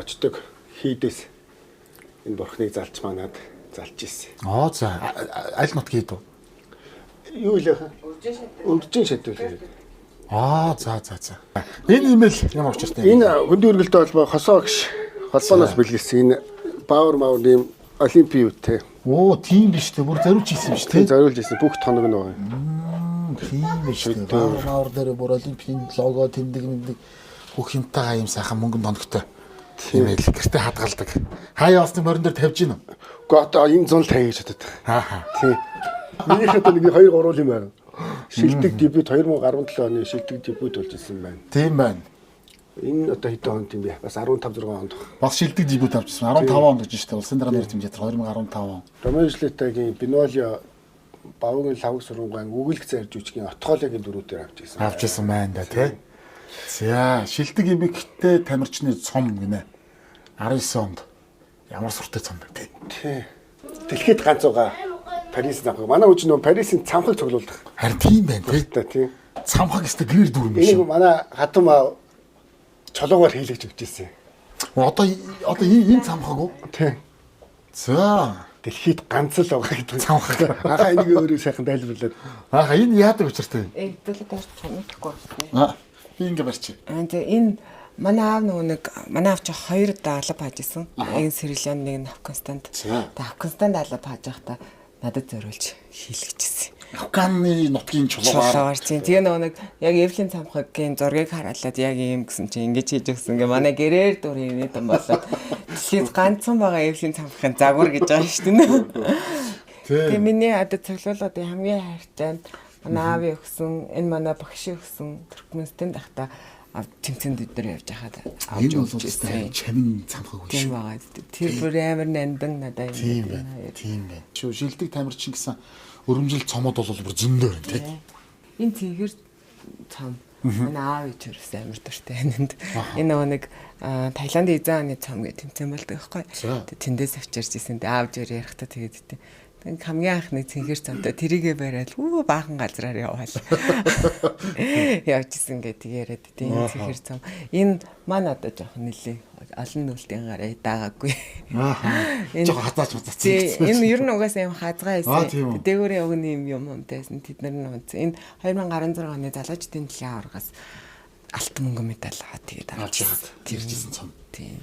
очдог хийдээс энэ бурхныг залж манад залж ирсэн. За аль нот гээд үү? Юу л яха? Үржин шатвал. За. Энэ имэйл ямар учиртай? Энэ хөндийн үргэлтэй холбоо хосоо гш холбооноос бэлгэлсэн энэ Power Mount-ийн Олимпийн үетэй. Тийм биш үү? Бүр зориулж ирсэн биш үү? Зориулж ирсэн бүх тоног нь байгаа. Тийм биш үү? Power Mount дээр бүр Олимпийн лого тэмдэг бүх юмтайгаа юм сайхан мөнгөнд тоногтой. Имэйл гэртээ хадгалдаг. Хаяа осны морин дээр тавьж гин үү? Гэхдээ одоо энэ 150 гэж бодод. Тийм. Минийх одоо нэг 2 3 юм байна. Шилдэг дебют 2017 оны шилдэг дебют болж ирсэн байна. Тийм байна. Энэ одоо хэдэн онд юм бэ? Бас 15 6 онд. Бас шилдэг дебют авч ирсэн. 15 онд гэж байна. Улсын дараа нэр хэмжээ 2015 он. Ромео Жилетагийн Бинолио Бавгийн лавг сургуулийн үгэлэг зарж үчгийн отгоологийн дөрүүдээр авч ирсэн. Авч ирсэн байна да тий. За шилдэг эмэгтэй тамирчны цом гинэ. 19 онд. Ямар суртай цом бэ тий. Дэлхийд ганцуугаа Парис завхаг. Манай үуч нөө Парисын цамхаг цуглуулдаг. Харин тийм байна тий. Цамхаг өстө гэр дүр юм шиг. Энийг манай хатам чолоогоор хийлгэж өгч ирсэн. Одоо энэ цамхаг уу? Тий. За дэлхийд ганц л байгаа гэдэг цамхаг. Ахаа энийг өөрөө сайхан тайлбарлаад. Энэ яадаг учиртай вэ? Дэлхийд мэдхгүй. Би ингэ барьчих. Энэ манай аав манай аав чи 2 удаа алба хаажсэн. Энэ Сэрилиан нэг Афганистанд. Афганистанд алба хааж байхдаа надад зориулж хийлгэжсэн. Афганы нутгийн чулуугаар. Тэгээ нэг яг Эвлийн цамхагийн зургийг хараалаад яг ийм гэсэн чи ингэж хийж өгсөн. Ингээ манай гэрээр дур инээд юм болоод дэлхийд ганцхан байгаа Эвлийн цамхагийн загвар гэж байгаа шүү дээ. Тэгээ миний одоо цоглуулаад хамгийн хайртай манай аавын өгсөн, энэ манай багшийн өгсөн Туркменстанд дахта тэмцээнд өдөр явж хахад авч үзсэн чанин цамхаг үү шүү. Тэр бүр амар нандан надад юм байна. Тийм байна. Шилдэг тамирчин гэсэн өрөмжил цомод бол бүр зөндөө байна тий. Энэ цэгэр цом манай аав ич өрөөс амар дуртай энд. Энэ нэг Таиландын эзэн хааны цом гэж тэмцээн болдог байхгүй. Тэндээс авчирч ирсэн. Аавж өөр ярихтаа тэгээд хамгийн анхны цэнхэр цомтой тэрийгэ бариад баахан газраар яваал. Явжсэн гэдэг яриад тийм цэнхэр цом. Энэ маань одоо жоохон нэлээ олон нүлтийн гараа даагаагүй. Энэ жоохон хатаач мацсан. Энэ ер нь угаасаа юм хазгаа байсан. Дээгүүрийн өгний юм юмтайсэн тэд нар нь энэ 2016 оны залуучдын дэлхийн аваргаас алтан мөнгө медаль аваад тэгээд авч яагаад тэржсэн цом. Тийм.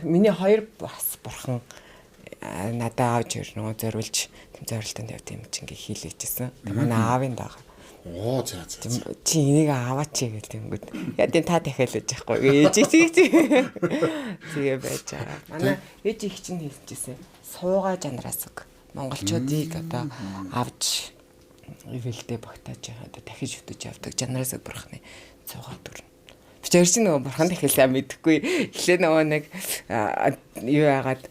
Миний 2 бас бурхан надад аавч нөгөө зориулж зорилтонд явд юм чи ингээ хийлгэжсэн. Манай аавын даага. За. Чи энийг аваач гэдэг юмгууд. Яа тийм та дахиад байж байхгүй. Тэгээ байж байгаа. Манай ээж их чинь хэлчихсэн. Суугаа жанраасаг монголчуудыг одоо авч ивэлдээ багтааж байгаа. Дахиж хөтөж явдаг жанраасаг бурхны цуугаа дүрнэ. Бичээр чи нөгөө бурхан дахиад сайн мэдэхгүй. Эхлээ нөгөө нэг юу яагаад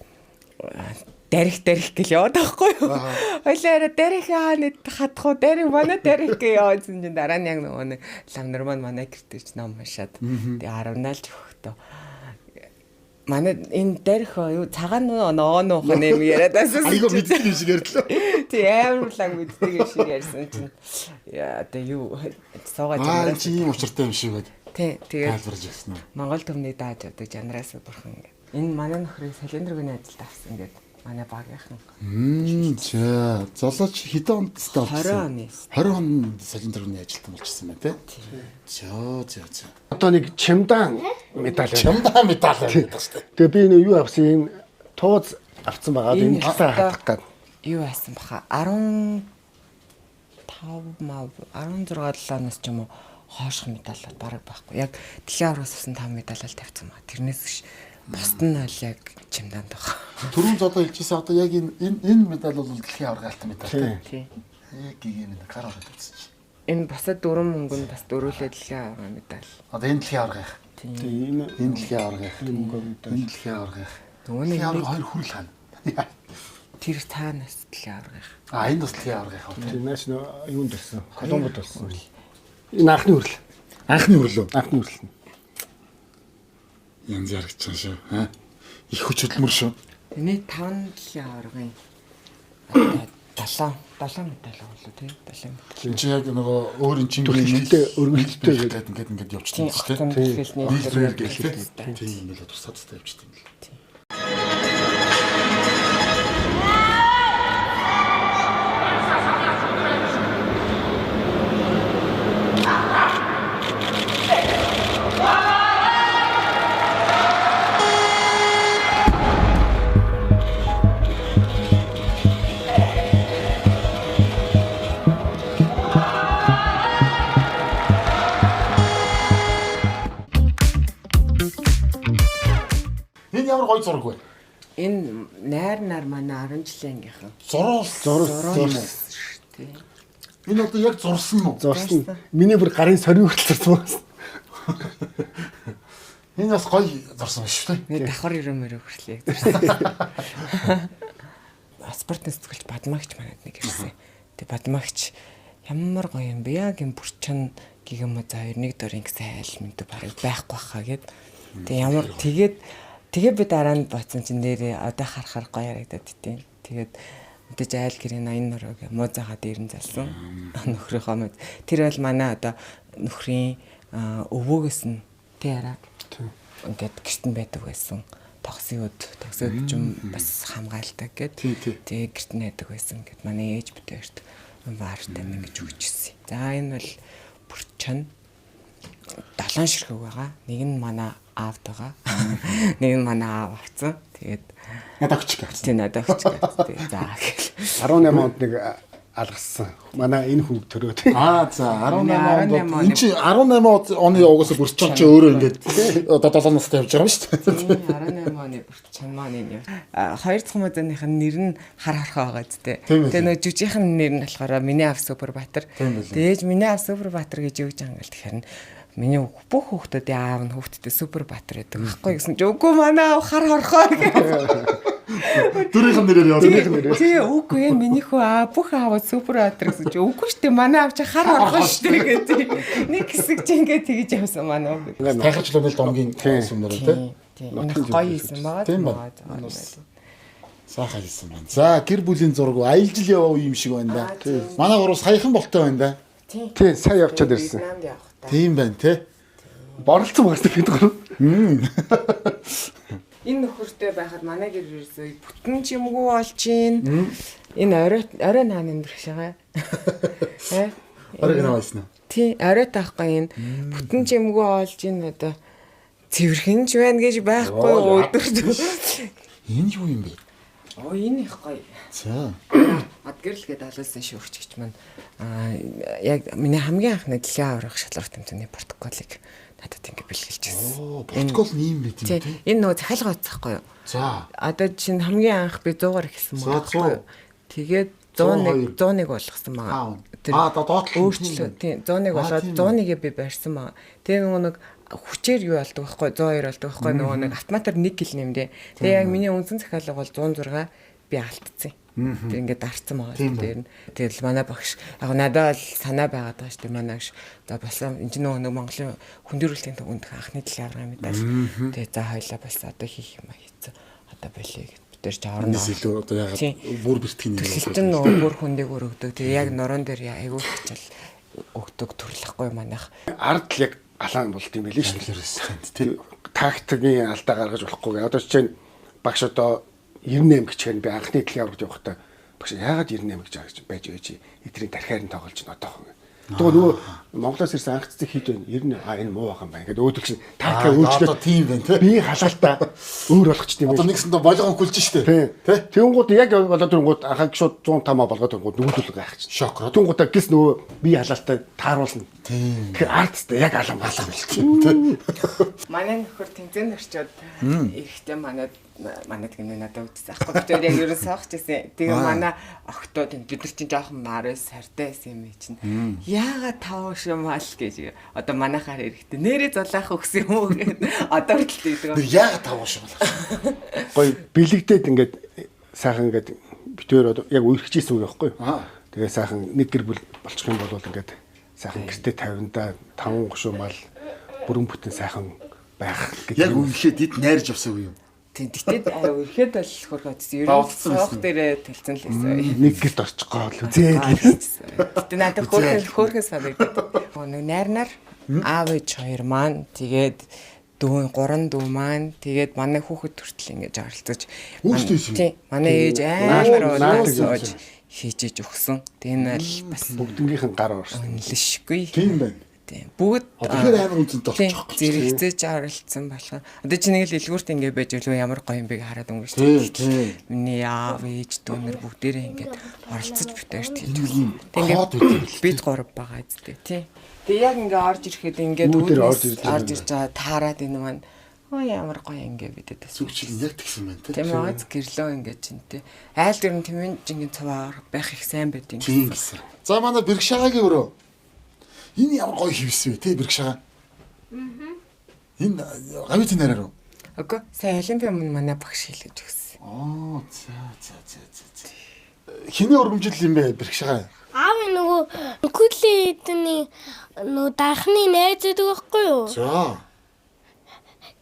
дарих гэж яваад байхгүй юу? Хойлоо дарих хаана хатах уу? Дарих манай дарих гэж яваадсан чинь дараа нь яг нөгөө нэг ламнар манай гэртэж ном уншаад тэгээ харавнаалж өгөхдөө манай энэ дарих юу цагаан ногоо нуухан юм яриад байсан. Айгу мэддэг юм шиг ярьдлаа. Тий амар лаг мэддэг юм шиг ярьсан чинь яа одоо юу суугаад байгаа. Чи ийм учиртай юм шиг байд. Тий. Тэгээд тайлбарлаж өгсөн үү? Монгол төмний дааж одоо жанраас бурхан ингээд. Энэ манай нөхрийг цилиндргийн ажилд авсан ингээд манай багийнхан. За золооч хэдэн онд тест авсан? 20 20 он оны. цилиндргийн ажилтан болчихсон байна тий. За. Одоо нэг чемдан медаль. Чемдан медаль байдаг шүү дээ. Тэгээ би энэ юу авсан энэ тууз авсан байгаа. Энэ талаа хатах гээд. Юу байсан баха 16 7 ч юм уу хоошх медаль бараг байхгүй. Яг дэлхийн авраас авсан 5 медаль тавьсан ба. Тэрнээс биш бусд нь аль яг чимдаанд байгаа. Түрүүн зодоо хэлчихсэн одоо яг энэ медаль бол дэлхийн аваргаалтын медаль тий. Яг гигэм энэ гараад тавьсан чинь. Энэ босод 4 мөнгөнд бас дөрүүлээ дэлхийн аварга медаль. Одоо энэ дэлхийн аваргах. Тэгээ энэ дэлхийн аваргах. Энэ дэлхийн аваргах. Түүний хоёр хүрэл хаана. Тэр таанаас дэлхийн аваргах. Энэ бас дэлхийн аваргах. Тэр нааш юунд болсон? Колумбод болсон. Энэ анхны хүрэл. Анхны хүрэл үү? Анхны хүрэл. Янз ярагч шүү. Их хүч хөдөлмөр шүү. Тэний 5 дэлхийн аваргын 7 медаль болоо тий 7 медаль. Чи яг нөгөө өөр эн чинь өргөлттэй ингээд явчихсан тийм тийм. Нийлбэр гэлээ. Тийм ингээд тусаа явчихсан юм л. Ямар гоё зураг вэ? Энэ найр манай 10 жилийн ангийнхан. Зурсан. Энэ одоо яг зурсан уу? Зурсан. Миний бүр гарын сорин хүртэл зурсан. Энэ бас гоё зурсан биш үү? Нэг давхар өрөөмөр хүртэл яг зурсан. Спортын сэтгүүлч Бадмагч манайд нэг ирсэн. Тэг Бадмагч ямар гоё юм бэ? Яг юм бүрчэн гигэм за 21 дөрийн гэсэн айл мэд барыг байхгүй хаа гэд. Тэг ямар тэгээ би дараа нь боцсон чинь нэрээ одоо харахаар гоё ярагдаад тийм. Тэгээд мэдээж айл гэрийн 80 нурыг муузаага дээр нь залсан. Нөхрийнхөө мэд. Тэр бол манай одоо нөхрийн өвөөгөөс нь тий араа. Ингээд гэрт нь байдаг байсан. Тогсоод ч юм бас хамгаалдаг гэд. Тэгээ гэрт нь байдаг байсан гэд манай ээж битээрт ваартай ингэж өгчсэн. За энэ бол бүрчэн 7 ширхэг байгаа. Нэг нь манай аавд байгаа. Нэг нь манай аав авсан. Тэгээд надад өгч гэх. Тийм надад өгч гэх. За 18 онд нэг алгасан. Манай энэ хүүг төрөө тийм. За 18 онд энэ чи 18 оны угаас бүрчэн чи өөрөө ингээд одоо 7 настай явж байгаа юм шүү дээ. 18 оны бүрчэн маань энэ. Хоёр дахь модоных нь нэр нь хар хорхоо байгаа зү. Тэгээ нэг жүжигийнхэн нэр нь болохоор миний аав Супербаатар. Тэгээж миний аав Супербаатар гэж өгж байгаа юм л тэгэхээр миний бүх хүүхдүүдийн аав нь хүүхдтэй Супербаатар гэдэг байхгүй гэсэн чи үгүй манай аав хар хорхоо гэх. Дөрийнхэн нэрээр явуулсан. Тий үгүй миний хүү бүх аав Супербаатар гэсэн чи үгүй штэ манай аав чи хар хорхоо штэ гэдэг. Нэг хэсэг чи ингээд тэгж явсан манай аав. Тайхачлын домгийн сүмнөр тий. Энэ гоё юм байгаа. Тийм байна. Сайхан хэлсэн байна. За гэр бүлийн зураг аялал яваа юм шиг байна да. Манай гурав саяхан болтой байна да. Тий сая явчаад ирсэн. Тийм байна те. Боролцсон багс бид гурав. Энэ нөхөртэй байхад манай гэр ерөөсөө бүтэн ч юмгүй болж гин. Энэ орой нааны өндрөх шагаа. Орой наасан. Тий, орой таахгүй энэ бүтэн ч юмгүй болж гин одоо цэвэрхэн ч байна гэж байхгүй өдөрт. Энэ юу юм бэ? Энэ их гоё. За. Адгэрл гэдэг алуулсан шүүгчч маань яг миний хамгийн анхны дэлхийн аварга шалралт тэмцээний протоколыг надад ингэ бэлгэлжсэн. Протокол нь юм байт юм тий. Энэ нөгөө захиалга утсахгүй юу? За. Одоо чинь хамгийн анх би 100-аар эхэлсэн байна. Тэгээд 101 болгосон байгаа. Доотлол өөрчлөө тий 101 болоод 101-ийг би барьсан байгаа. Тэгээ нөгөө нэг хүчээр юу болдог байхгүй 102 болдог байхгүй нөгөө нэг автоматар 1 кг нэмдэ. Тэгээ яг миний үндсэн захиалга бол 106 би алдсан. Тэр ингээд дарцсан байгаа шүү дээ. Тэгэл манай багш яг надад л санаа байгаад байгаа шүү дээ. Манай багш за болсон энэ нөгөө Монголын хүндрүүлэлтийн төвөнд анхны дэлхийн аварга медаль. Тэгээ за хоёлаа бас одоо хийх юм хийцэн. Одоо болиё гэд. Тэр ч орно. Илүү одоо яг бүр бэртгэн юм. Төлөлтөн нөгөө бүр хүндэг өргөдөг. Тэгээ яг нуруунд дээр айгүй хичээл өгдөг төрлөхгүй манайх. Ард л яг галаан болд юм билээ шүү дээ. Тактикийн алдаа гаргаж болохгүй. Одоо жишээ нь багш одоо 98 гэчихээр би анхны дэлхийн аврагт явахдаа багш яагаад 98 гэж байж байж эдрийн тархиар нь тоглож байна одоохон. Тэгээ нөгөө Монголоос ирсэн анх цэцэг хэд байна? 90 энэ муу байгаа юм байна. Ингээд өөдөл чинь тактикаа өөрчлөө тийм байна тий. Би халаалтаа өөр болгоч тийм. Одоо нэгсэндээ болгон хүлж штэ. Тий. Тэнгууд яг болоод тэнгууд анхаг шууд 105 болгоод тэнгууд нөгөөдөл гайх чинь. Шок. Тэнгуудаа гис нөгөө би халаалтаа тааруулна. Тийм. Тэгэхээр артстай яг алам болчихсон. Манай нөхөр тэнцэн орчоод эрэхтэй манад гинэ надад үзсэн аахгүй бид яг ерөн соохч гэсэн. Тэгээ манай охтоо бид нар чинь жоохон марс сартай байсан юм чинь. Яагаад тав шимал гэж одоо манайхаар эрэхтэй нэрээ зулаах өгсөн юм уу гэдэг одоо хүртэл тэгдэг. Яагаад тав шимал? Гоё бэлэгдээд ингээд сайхан ингээд битээр яг үерхчихсэн үг байхгүй юу? Тэгээ сайхан нэг гэр бүл болчих юм бол ингээд сайхан гэртээ 50-да 5 гушуумал бүрэн бүтэн сайхан байх гэж. Яг үнэхээр дид найрж авсан үг юм. Тэгтээ ихэд бол хөргөөдсөн. Ер нь суух дээрээ талцсан л байсан. Нэг гэрт орчих гоо л үзээд. Тэгтээ надад хөөрхөн санагдав. Нэг найрнаар аав ээж хоёр маань тэгээд гурван дүү маань тэгээд манай хүүхэд хүртэл ингэж оролцож тийм манай ээж амар олж хийж өгсөн. Тэгээ энэ л бас бүгднгийнхэн гар орсон. Лишгүй. Тийм байна. Бүгд тэгэхээр амар үнцэнтэй болчих. Зэрэгцээж оролцсон болох. Одоо чи нэг л илгүүрт ингэ байж өлөө ямар гоё юм бэ хараад өнгө шүү дээ. Миний яав ээж дүүнэр бүгдээрээ ингэ оролцож битээрт хийж өгсөн. Тэгээ бид гурав байгаа зү тий. Тэгээ яг ингэ орж ирэхэд ингэ орж ирж байгаа таарад энэ маань ямар гоё ингэ бидэд зүгчил яг тэгсэн байна тий. Тийм аа гэрлөө ингэ чинь тий. Айл дээр нь тэмэн жингийн цаваар байх их сайн байд юм гэсэн. За манай бэрхшаагийн өрөө энэ ямар гоё хивсэн вэ те бэрхшаа. Энэ гавьт нэрээр үү? Окей. Сайн олимпиа өмнө манай багш хэлж өгсөн. За. Хиний өргөмжил юм бэ бэрхшаа? Аав нөгөө күлийн эдний нөгөө дахны найзууд байхгүй юу? За.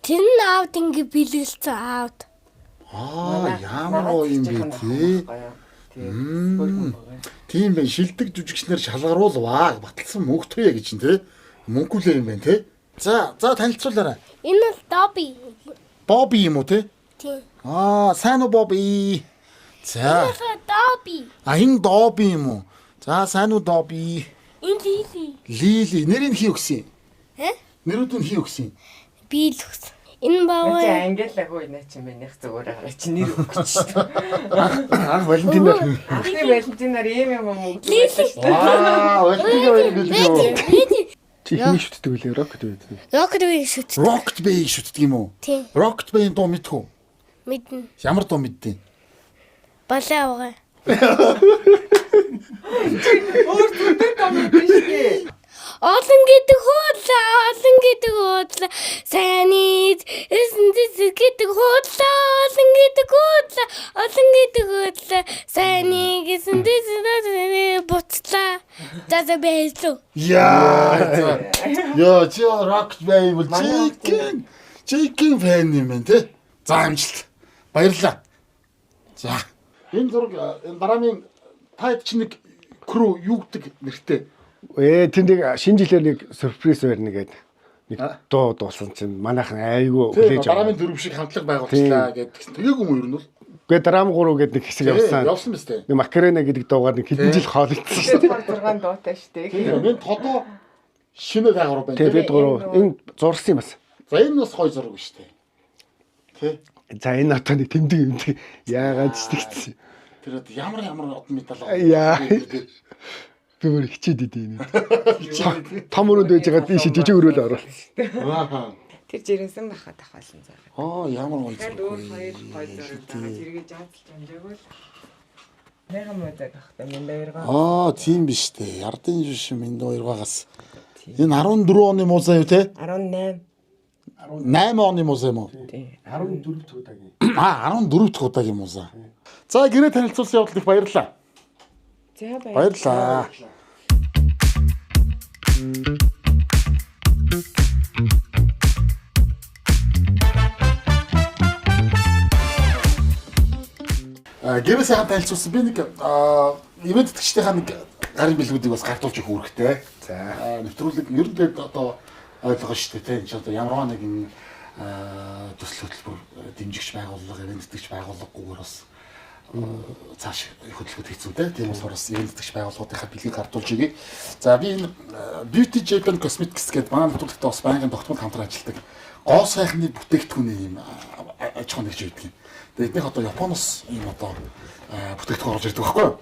Тэр нь аавд ингэ бэлгэлцэн аавд. Ямар гоё юм бэ те. Тийм байх шилдэг жүжигчнэр шалгаруулваа баталсан мөнхтөе гэж чинь те мөнхүүлээ юм байна те. За танилцуулаарай. Энэ Добби. Бобби юм уу те? Тийм. Сайн уу Бобби? За. Добби. Энэ Добби юм уу? За сайн уу Добби? Энэ Лили. Нэрийг хий өгсөн. Нэрүүд нь хий өгсөн. Би л өгсөн. Энэ баваа. Ангела хөө нэ чи минийх зүгээр байгаа чи нэр өгч шүү. Анх Валентинаар. Анхны Валентинаар ийм юм өгдөг байлаа шүү. Валентинаар бэлдээ. Чи хий шүтдэг үлээ Rocket Bay шүтдэг. Rocket Bay шүтдэг юм уу? Тийм. Rocket Bay дуу мэдхүү? Мэднэ. Ямар дуу мэдтээ? Балаа. Өөр зүгтээ дуу мэднэ шүү. Олон гэдэг хуулаа сайнид эсэндэс гэдэг хуулаа олон гэдэг хуулаа сайныг эсэндэс буцлаа за бэлтүү Яа чи Rocket Bay бол chicken fan юм байна те. За амжилт. Баярлалаа. За энэ зураг энэ дараагийн тайд чи нэг crew юу гэдэг нэртэй. Тэндийг шинэ жилээр нэг сюрприз барьна гэдэг нэг дуу дуусан чинь манайхан айгүй хүлээж аваа. Дараагийн дөрөв шиг хамтлаг байгуулчлаа гэдэг. Тэгээгүй юм ер нь бол. Гэ драм 3 гэдэг нэг хэсэг явсан. Явсан биз дээ. Нэг Макарена гэдэг дуугаар нэг хэдэн жил хоолойдсон шүү дээ. 6 дуутай шүү дээ. Энэ тодоо шинэ дагавар байна. Бид гурав энэ зурсан юм бас. За энэ бас гоё зураг шүү дээ. Тэ. За энэ одоо нэг тэмдэг яагаад ч тэгсэн. Тэр ямар одон медаль яа. Бэмэр хичээд идэв. Том өрөөнд байж байгаа тийш жижиг өрөөл оруулсан. Тэр жирэнсэн байхад ахвалсан заа. Ямар гоё. Тэр өөр хоёр гоё зураг тэргээ жаадч амжаагүй л. Нэгэн мөдөг ахтай минь хоёргаа. Тийм биш дээ. Ардын жишээ минь хоёргаагаас. Энэ 14 оны музей юу те? 18. 8 оны музей юм уу? Тийм. 14 дахь удаагийн. 14 дахь удаагийн музей. За гэрээ танилцуулсан явдлыг баярлалаа. За баярлалаа. Гэрээ сайхан танилцуулсан. Би нэг ивент тэтгэгчдийнхаа нэг гарын бэлгүүдийг бас гартуулж өгөх үүрэгтэй. За нэвтрүүлэг ер нь одоо ойлгоо шүү дээ тийм. Одоо ямар нэгэн төсөл хөтөлбөр дэмжигч байгууллага, эвэнтдэгч байгууллагагүйгээр бас цааш хөдөлгөөд хийцүү дээ. Тийм учраас эвэнтдэгч байгууллагуудынхаа бэлгийг гардуулж игээ. За би энэ Beauty Japan Cosmetics гэдэг манай нутагт бас байнгын тогтмол хамтран ажилладаг. Гоо сайхны бүтээгдэхүүний юм аж ахуй нэгж байдаг юм. Тэгээд эднийх одоо Японоос ийм одоо бүтээгдэхүүн орж ирдэг байхгүй юу?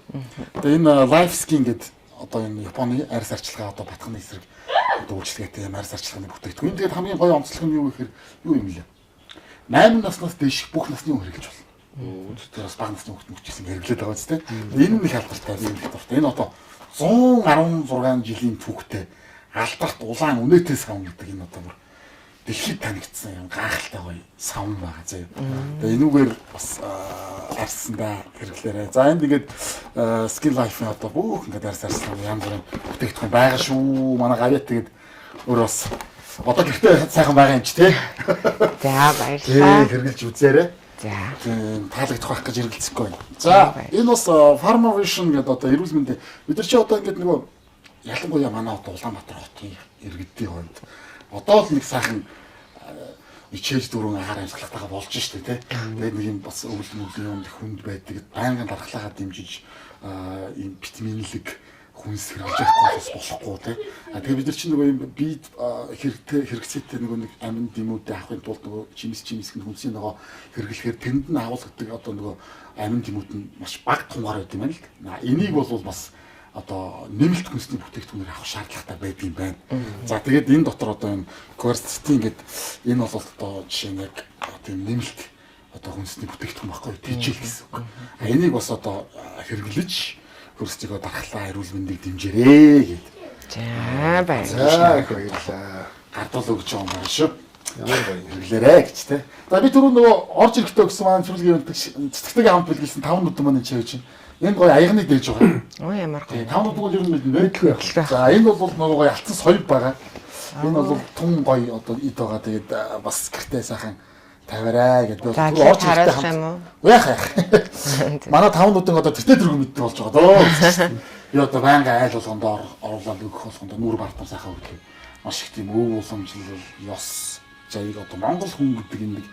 Тэгээд энэ Life Skin гэдэг одоо энэ Японы арьс арчилгаа одоо батхны эсрэг одоо үйлчлэгээтэй юм арьс арчилгааны бүтээгдэхүүн. Тэгээд хамгийн гоё онцлог нь юу гэхээр юу юм лээ? 8 наснаас дээш бүх насны хүн хэрэглэж болно. Тэр бас бага насны хүмүүс мөчсөн хэрэглээд байгаа үстэй. Энэ нэг алдартай юм дуртай. Энэ одоо 116 жилийн түүхтэй алдарт улаан үнэтэй савн гэдэг энэ одоо бүр дэлхийд танигдсан юм гайхалтай гоё савн байгаа заяа. Тэгээ энүүгээр бас арьсандаа хэрэглээрэй. За энд ингээд Skin Life-ийн одоо бүх ингээд арьсан янз бүрийн бүтээгдэхүүн байгаа шүү. Манай гавьяа тэгээд өөр бас одоо гэртээ сайхан байгаа юм чи тий. За баярлалаа. Хэрэглэж үзээрэй. За. Таалагдах байх гэж эргэлзэхгүй байна. За энэ бас Pharma Vision гэдэг одоо эрүүл мэндийн бид нар чи одоо ингээд нөгөө ялангуяа манай одоо Улаанбаатар хотын иргэдийн хувьд одоо л нэг сайхан ичээж дөрвөн агаар амьсгалтайгаа болж штэ тий. Тэгээд нэг юм бас өвөл мөлийн хүнд байдаг. Байнгын дархлаагаа дэмжиж ийм витаминлэг хүнс хэрэглэж явах болохгүй тий. Тэгээд бид нар чинь нөгөө юм бие хэрэгцээтэй нөгөө нэг амин дэмүүдээ авахын тулд нөгөө чимсгэн хүнсийн нөгөө хэрэглэхээр тэнд нь агуулгадаг одоо нөгөө амин дэмүүд нь маш бага тунгаар байд юм байна л. Энийг бол бас одоо нэмэлт хүнсний бүтээгдэхүүнээр авах шаардлагатай байдаг юм байна. За тэгээд энэ дотор одоо энэ quercetin гэдэг энэ бол одоо жишээ нь яг тийм нэмэлт одоо хүнсний бүтээгдэхүүн баггүй тийжэл гэсэн үг. Энийг бас одоо хэрэглэж хөрсдөгөө дархлаа эрүүл мэндийг дэмжээрэй гэдэг. За баярлалаа. Гардуул өгч байгаа юм байна шүү. Ямар гоё хэрэглээрэй гэж те. За би түрүү нөгөө орж ирэхдээ өгсөн маань цэцлэгийн цэцэгтэйгээ хамт бэлгэлсэн 5 нүдэн маань энэ чивэж. Энэ гоё аягныг дээж байгаа. Оо ямар гоё. 5 нүдэн бол ер нь мэдлгүй байх л та. За энэ бол нөгөө гоё алтан соёв байгаа. Энэ бол тун гоё одоо ид байгаа. Тэгээд бас гэртээ сайхан тавиарай гэдэг. Орж харах юм уу? Яах. Манай 5 нүдэн одоо тэртээ дөрөв мэддэг болж байгаа дөө. Би одоо байнга айл болгондоо оруулаад өгөх болгондоо нүүр бартар сайхан өгөх. Маш их тийм өв уламжлал, ёс, заяг одоо Монгол хүн гэдэг энэ нэг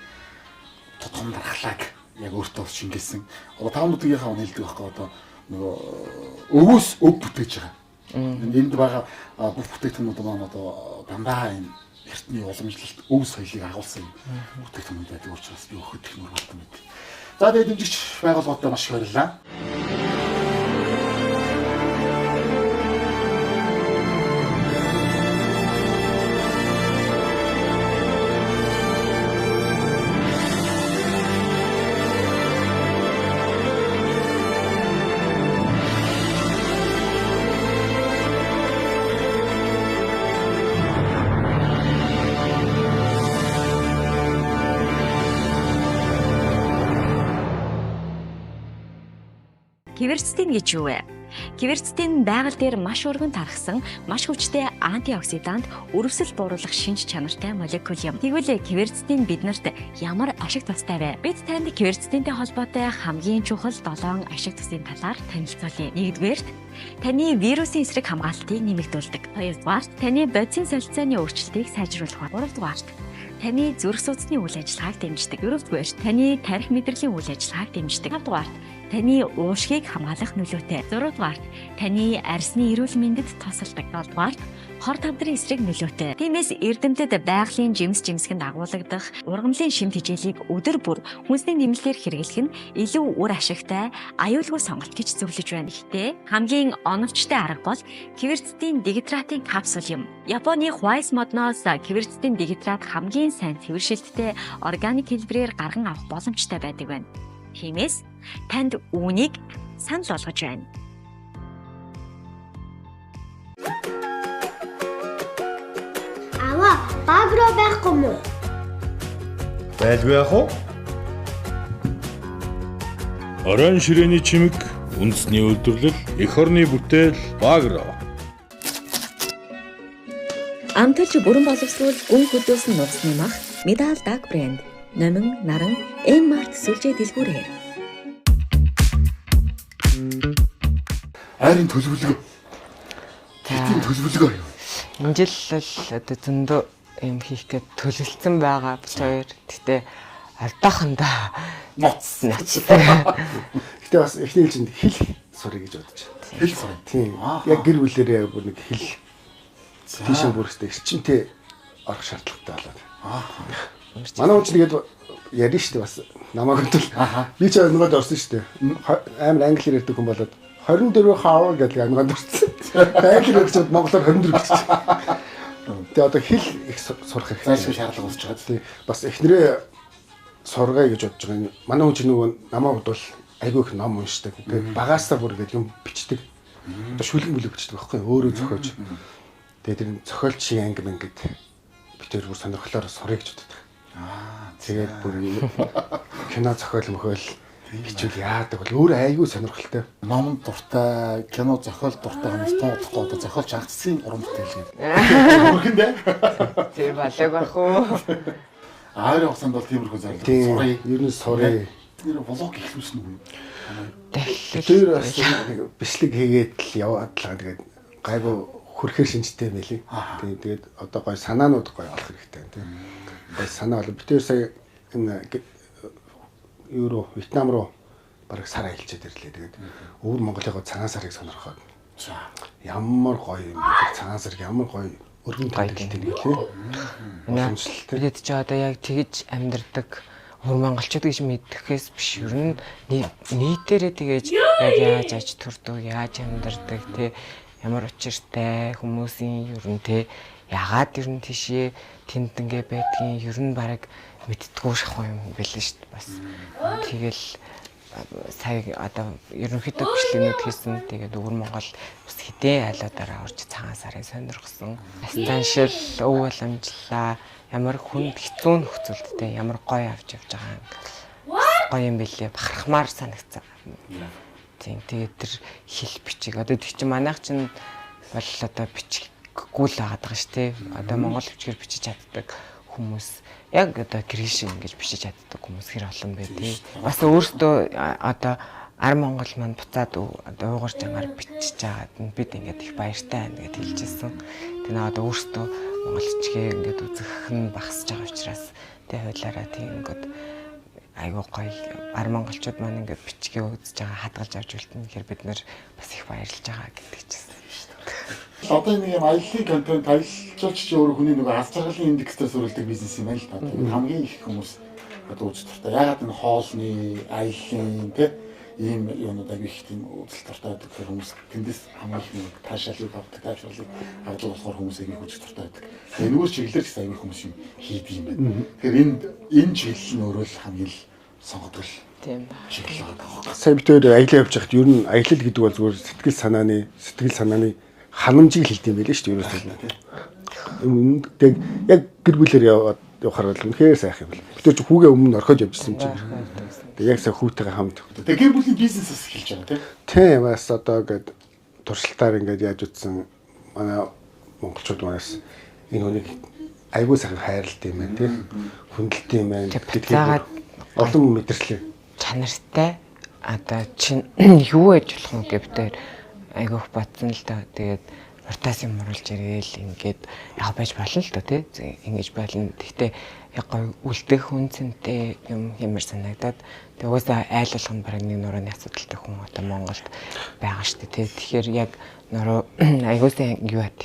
тодорхой дархлааг яг өөртөө шингээсэн. Одоо 5 нүдгийнхаа хэлдэг байхгүй одоо нөгөө өвөөс өв бүтээж байгаа. Энд байгаа бүх бүтээгдэхүүнүүд маань одоо дандаа энэ эртний уламжлалт өв соёлыг агуулсан бүтээгдэхүүнүүд байдаг учраас би өгөхөд их нөр болдог мэт. За тэгээд дэмжигч байгууллагуудаа маш их баярлалаа. Quercetin гэж юу вэ? Quercetin байгаль дээр маш өргөн тархсан, маш хүчтэй антиоксидант, өрөвсөл бууруулах шинж чанартай молекул юм. Тэгвэл quercetin биднэрт ямар ашиг тустай вэ? Бид танд quercetinтэй холбоотой хамгийн чухал 7 ашиг тусын талаар танилцуулъя. 1-р, таны вирусын эсрэг хамгаалалтыг нэмэгдүүлдэг. 2-р, таны бодисын солилцооны өөрчлөлтийг сайжруулах. 3-р, таны зүрх судасны үйл ажиллагааг дэмждэг. 4-р, таны тархи мэдрэлийн үйл ажиллагааг дэмждэг. 5-р, таны уушгийг хамгаалах нөлөөтэй. 6-р, таны арьсны эрүүл мэндэд тусалдаг. 7-р, хор тавдрын эсрэг нөлөөтэй. Тиймээс эрдэмтэд байгалийн жимсгэнд агуулгадах ургамлын шимт хичээлийг өдөр бүр хүнсний нэмэлтээр хэрэглэх нь илүү үр ашигтай, аюулгүй сонголт гэж зөвлөж байна. Гэхдээ хамгийн оновчтой арга бол quercetin дигитратын капсул юм. Японы Hwise модноос quercetin дигитрат хамгийн сайн цэвэршилттэй органик хэлбэрээр гарган авах боломжтой байдаг байна. Тиймээс танд үүнийг санал болгож байна. Ава, багро байхгүй мó? Байлгүй яах вэ? Орон ширээний чимэг, үндэсний үйлдвэрлэл, эх орны бүтээл, багро. Амталж бүрэн боловсруул гүн хөдөөс нь нууцны мах Medal Dark Brand. Номин, наран, M-Mart сүлжээ дэлгүүрээр. Айрын төлөвлөгөө. Хэдийн төлөвлөгөө юу? Энэ жил л одоо зөндөө юм хийх гээд төлөвлөсөн байгаа бид хоёр. Гэтэ алдаахандаа ноцсон. Гэтэ бас эхний жилд хэл сурыг гэж бодож байна. Хэл сурыг. Тийм. Яг гэр бүлэрээ бүр нэг хэл тийшээ бүрстэй эрчимтэй орох шаардлагатай болоод. Манай хүн тэгээд ярина шүү дээ бас намайг хөтөл. Би ч ангид орсон шүү дээ. Амар англи хэлээр ярьдаг хүн болоод 24 хавар гэдэг ангид орсон. Англи хэлээр монголоор 24 гэж. Тэгээд одоо хэл их сурах хэрэгтэй шаардлага үүсэж байгаа. Тийм. Бас эхнэрээ сургая гэж бодож байгаа. Манай хүн чинь нөгөө намайг бодвол айгүй их ном уншдаг. Тэгээд багаасаа бүр ингэ юм бичдэг. Одоо шүлэг мүлэг бичдэг байхгүй өөрөө зохиож. Тэгээд тэр зохиолч шиг анги мэнгэд битэр бүр сонирхлоор сурыг гэж боддог. Тэгээд бүр кино зохиол мөхөөл хичээл яадаг бол өөр айгүй сонирхолтой. Ном дуртай, кино зохиол дуртай хүмүүс тоохгүй одоо зохиолч анхцгийн уран бүтээл гэдэг. Бүрхэндээ. Тэр балаг бах уу? Аарын хугацаанд бол тиймэрхүү зорилго сурыг. Ер нь сурыг. Тэр влог ихлүүлсэн үү? Тэр бас бичлэг хийгээд л яваад л тэгээд гайгүй хүрхээр шинжтэй байлээ. Тэгээд одоо гой санаанууд гой олох хэрэгтэй тийм. Гой санаа бол битэр сая энэ Евро Вьетнам руу бараг сар аялчаад ирлээ. Тэгээд өвөр Монголын цагаан сарыг сонирхоод. Ямар гоё юм бэ? Цагаан сар ямар гоё өргөн тайлбартай нэг тийм. Бид ч одоо яг тэгж амьдардаг өвөр монголчууд гэж мэддэхээс биш ер нь нийтээрээ тэгэж яг яаж аж төрдөг, яаж амьдардаг тий ямар учиртай хүмүүсийн ер нь тий ягаад ер нь тийшээ тэнд ингээ байдгийн ер нь бараг мэддэггүй шахуу юм байлээ шүү дээ бас. Тэгэл сая одоо ерөнхийдөө бичлэгнүүд хийсэн. Тэгээд өвөр Монгол бас хэдэн айлуудаараа орж цагаан сарын сонирхсон. Станшил өв боломжлаа. Ямар хүнд хэцүү нөхцөлдтэй ямар гоё авч явж байгаа юм. Гоё юм билээ. Бахархмаар санагцсан. Тийм тэгээд тэр хэл бичиг одоо тэг чи манайх чинь бол одоо бичиггүй л байгаа даа шүү дээ. Одоо монгол бичгээр бичиж чаддаг хүмүүс яг одоо гришин ингэж бичиж чаддаг хүмүүс хэр олон байдгийг. Бас өөртөө одоо ар Монгол маань буцаад одоо уугар жагаар бичиж чаад бид ингээд их баяртай байна гэж хэлжсэн. Тэгээ надад өөртөө монголчгээ ингээд үзэх нь багасж байгаа учраас тэг хойлоороо тийм ингээд айгуу гоё ар монголчууд маань ингээд бичгээ үзэж байгаа хадгалж авч үлдэн гэхээр бид нэр бас их баярлж байгаа гэдэг чийсэн. Одоо нэг юм аяллаа контент аялалч чи өөрөө хүний нөгөө аз жаргалын индексээр суралдаг бизнес юм байна л та. Хамгийн их хүмүүс одоо үзэж дуртай. Ягаад энэ хоолны, аяллаа тий ийм юунуудаа их тийм үзэл дуртай байдаг хүмүүс тэндээс хамгийн их нэг таашаалыг авдаг, таашаалыг авдаг болохоор хүмүүс их үзэж дуртай байдаг. Тэгээ нөгөө чиглэлээр ч аягүй хүмүүс юм хийдэг юм байна. Тэгэхээр энэ чиглэл нь өөрөө л хамгийн л сонгогдол. Тийм чиглэл байгаа. Сайн битээр аялал явж хахад ер нь аялал гэдэг бол зүгээр сэтгэл санааны ханамжийг хэлдэг юм байлээ шүү дээ ерөөсөө. Тэг яг гэр бүлээр явахаар бол үнэхээр сайхан юм байна. Бид ч хүүгээ өмнө орхиж явжсэн чинь. Тэг яг сая хүүтэйгээ хамт. Тэг гэр бүлийн бизнесээс эхэлж байгаа тийм. Тийм бас одоо ингээд туршилтаар ингээд яаж утсан манай монголчууд манаас энэ хүнийг айгүй сайхан хайрлалт юм байна тийм. Хүндэлтэй юм байна. Тэгэхээр олон мэдрэрлээ. Чанартай одоо чин юу ээж болох юм гэвтэр айгүйх батсан л да. Тэгээд ротац юм оруулж ирээл ингээд яг байж болно л да тий. Ингэж болно. Гэхдээ яг гоё үлдэх үнцэнтэй юм хэмээр санагдаад тэгээд уусаа айлуулах нь бараг нэг нурууны асуудалтай хүн одоо Монголд байгаа шүү дээ тий. Тэгэхээр яг нуруу айгуусаа юу бат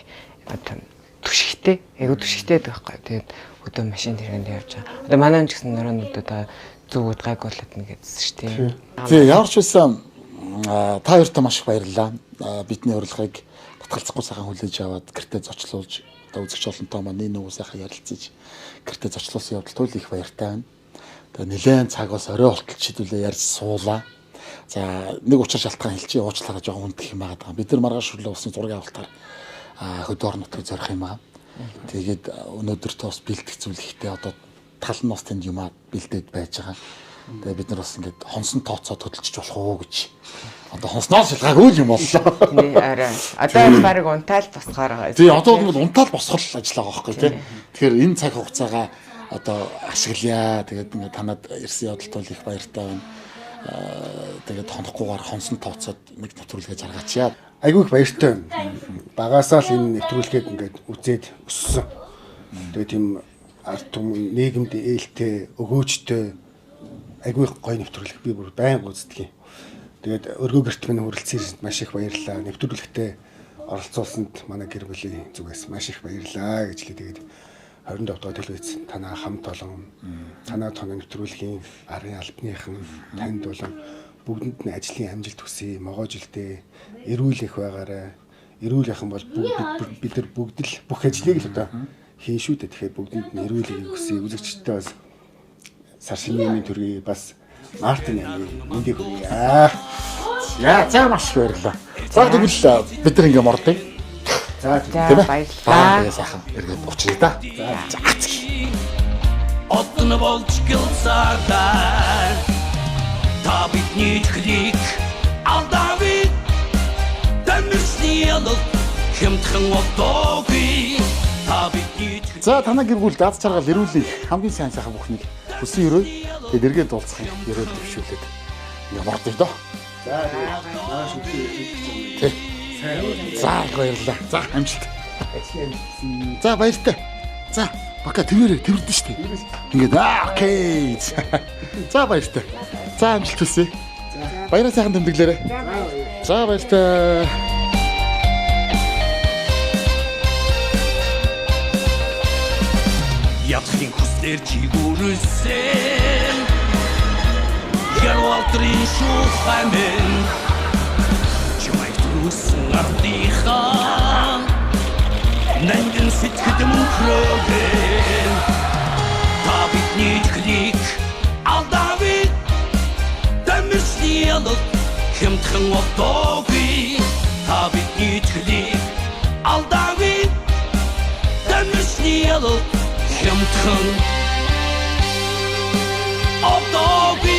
одоо түшигтэй айгуу түшигтэй байдаг байхгүй. Тэгээд өдөө машин тэргэнд явж байгаа. Одоо манай ч гэсэн нуруунууд одоо зүгүүд гайг болоод нэгээс шүү дээ. Тэгээ ямар ч байсан та хоёртаа маш их баярлалаа. Бидний урилгыг татгалзахгүй сайхан хүлээж аваад гэртээ зочлуулж одоо үзэгч олонтой маань нэг сайхан ярилцаж гэртээ зочлуулсан явдал туйл их баяртай байна. Тэгээ нэлээд цаг бас орой болтол чидүүлээ ярьж суулаа. За нэг учир шалтгаан хэлчихье уучлаарай жоохон үндэх юм байгаа. Бид нар маргааш өглөө усны зургийн авалтаар хөдөө орон нутгийг зорих юм аа. Тэгээд өнөөдөртөө бас бэлтгэх зүйл ихтэй одоо тал нь бас тэнд юмаа бэлдээд байж байгаа. Тэгээ бид нар бас ингээд хонсон тооцоо хөдөлчих болох уу гэж. Одоо хонсноос шалгаагүй юм боллоо. Нэ арай. Одоо баг унтаал босгоор байгаа. Тий, одоо бол унтаал босгол ажил байгаа байхгүй тий. Тэгэхээр энэ цаг хугацаагаа одоо ашиглая. Тэгээд ингээд танад ирсэн явдалт бол их баяртай байна. Тэгээд хонохгүйгээр хонсон тооцоод нэг нэвтрүүлгээ заргаачаа. Айгүй их баяртай байна. багасаа л энэ нэвтрүүлгийг ингээд үзээд өссөн. Тэгээд тийм ард түмэн нийгэмд ээлтэй, өгөөжтэй айгүй гоё нэвтрүүлэг би бүр байнга үздэг юм. Тэгээд өргөө гэрт минь хүрэлцсэнд маш их баярлалаа. Нэвтрүүлэгтээ оролцуулсанд манай гэр бүлийн зүгээс маш их баярлалаа гэж хэлээд тэгээд 27 дугаар телевиз танаа хамт олон танаа тооны нэвтрүүлгийн арын албаныхан танд болон бүгдэнд нь ажлын амжилт хүсье. Могоо жилдээ эрүүл их байгаарай. Эрүүл яхан бол бид нар бүгд л бүх ажлыг л одоо хийн шүү дээ. Тэгэхээр бүгдэнд нь эрүүл их хүсье. Үзэгчдээ бас сар шинийн төргий бас Мартин мэндийг хүргье. За маш баярлалаа. За тэгвэл бид нар ингээм ордъё. За баярлалаа. Сайхан эргээд уучръя да. За. Одно болж гэлсардар. Та бидний хлийг алдавид. Тамирсний ялд хэмтхэн одоогүй. Та бидний за танаа гэр бүл даз чаргал эрүүлэх хамгийн сайн сайхан бүхнийг хүсэн өрөө тэгээд эргээд уулзах юм өрөө төвшүүлээд ингээм ордъё доо. За за баярлалаа. За амжилт. За баяртай. За бака тэрвэрдэн штэ. Ингээд окей. За баяртай. За амжилт хүсье. Баяраа сайхан тэмдэглээрэй. За баяртай. Ятхин хүслэр чигүүрсэн. Ярвалтрын шухамэн. Чамайгтүсэн ардихаа. Нандин сэтгэд мөнхрөгэн. Та бидний хлийг алдавид. Тамирсний ялд хэмтхэн одоогүй. Та бидний хлийг алдавид. Тамирсний ялд хэмтхэн одоогүй.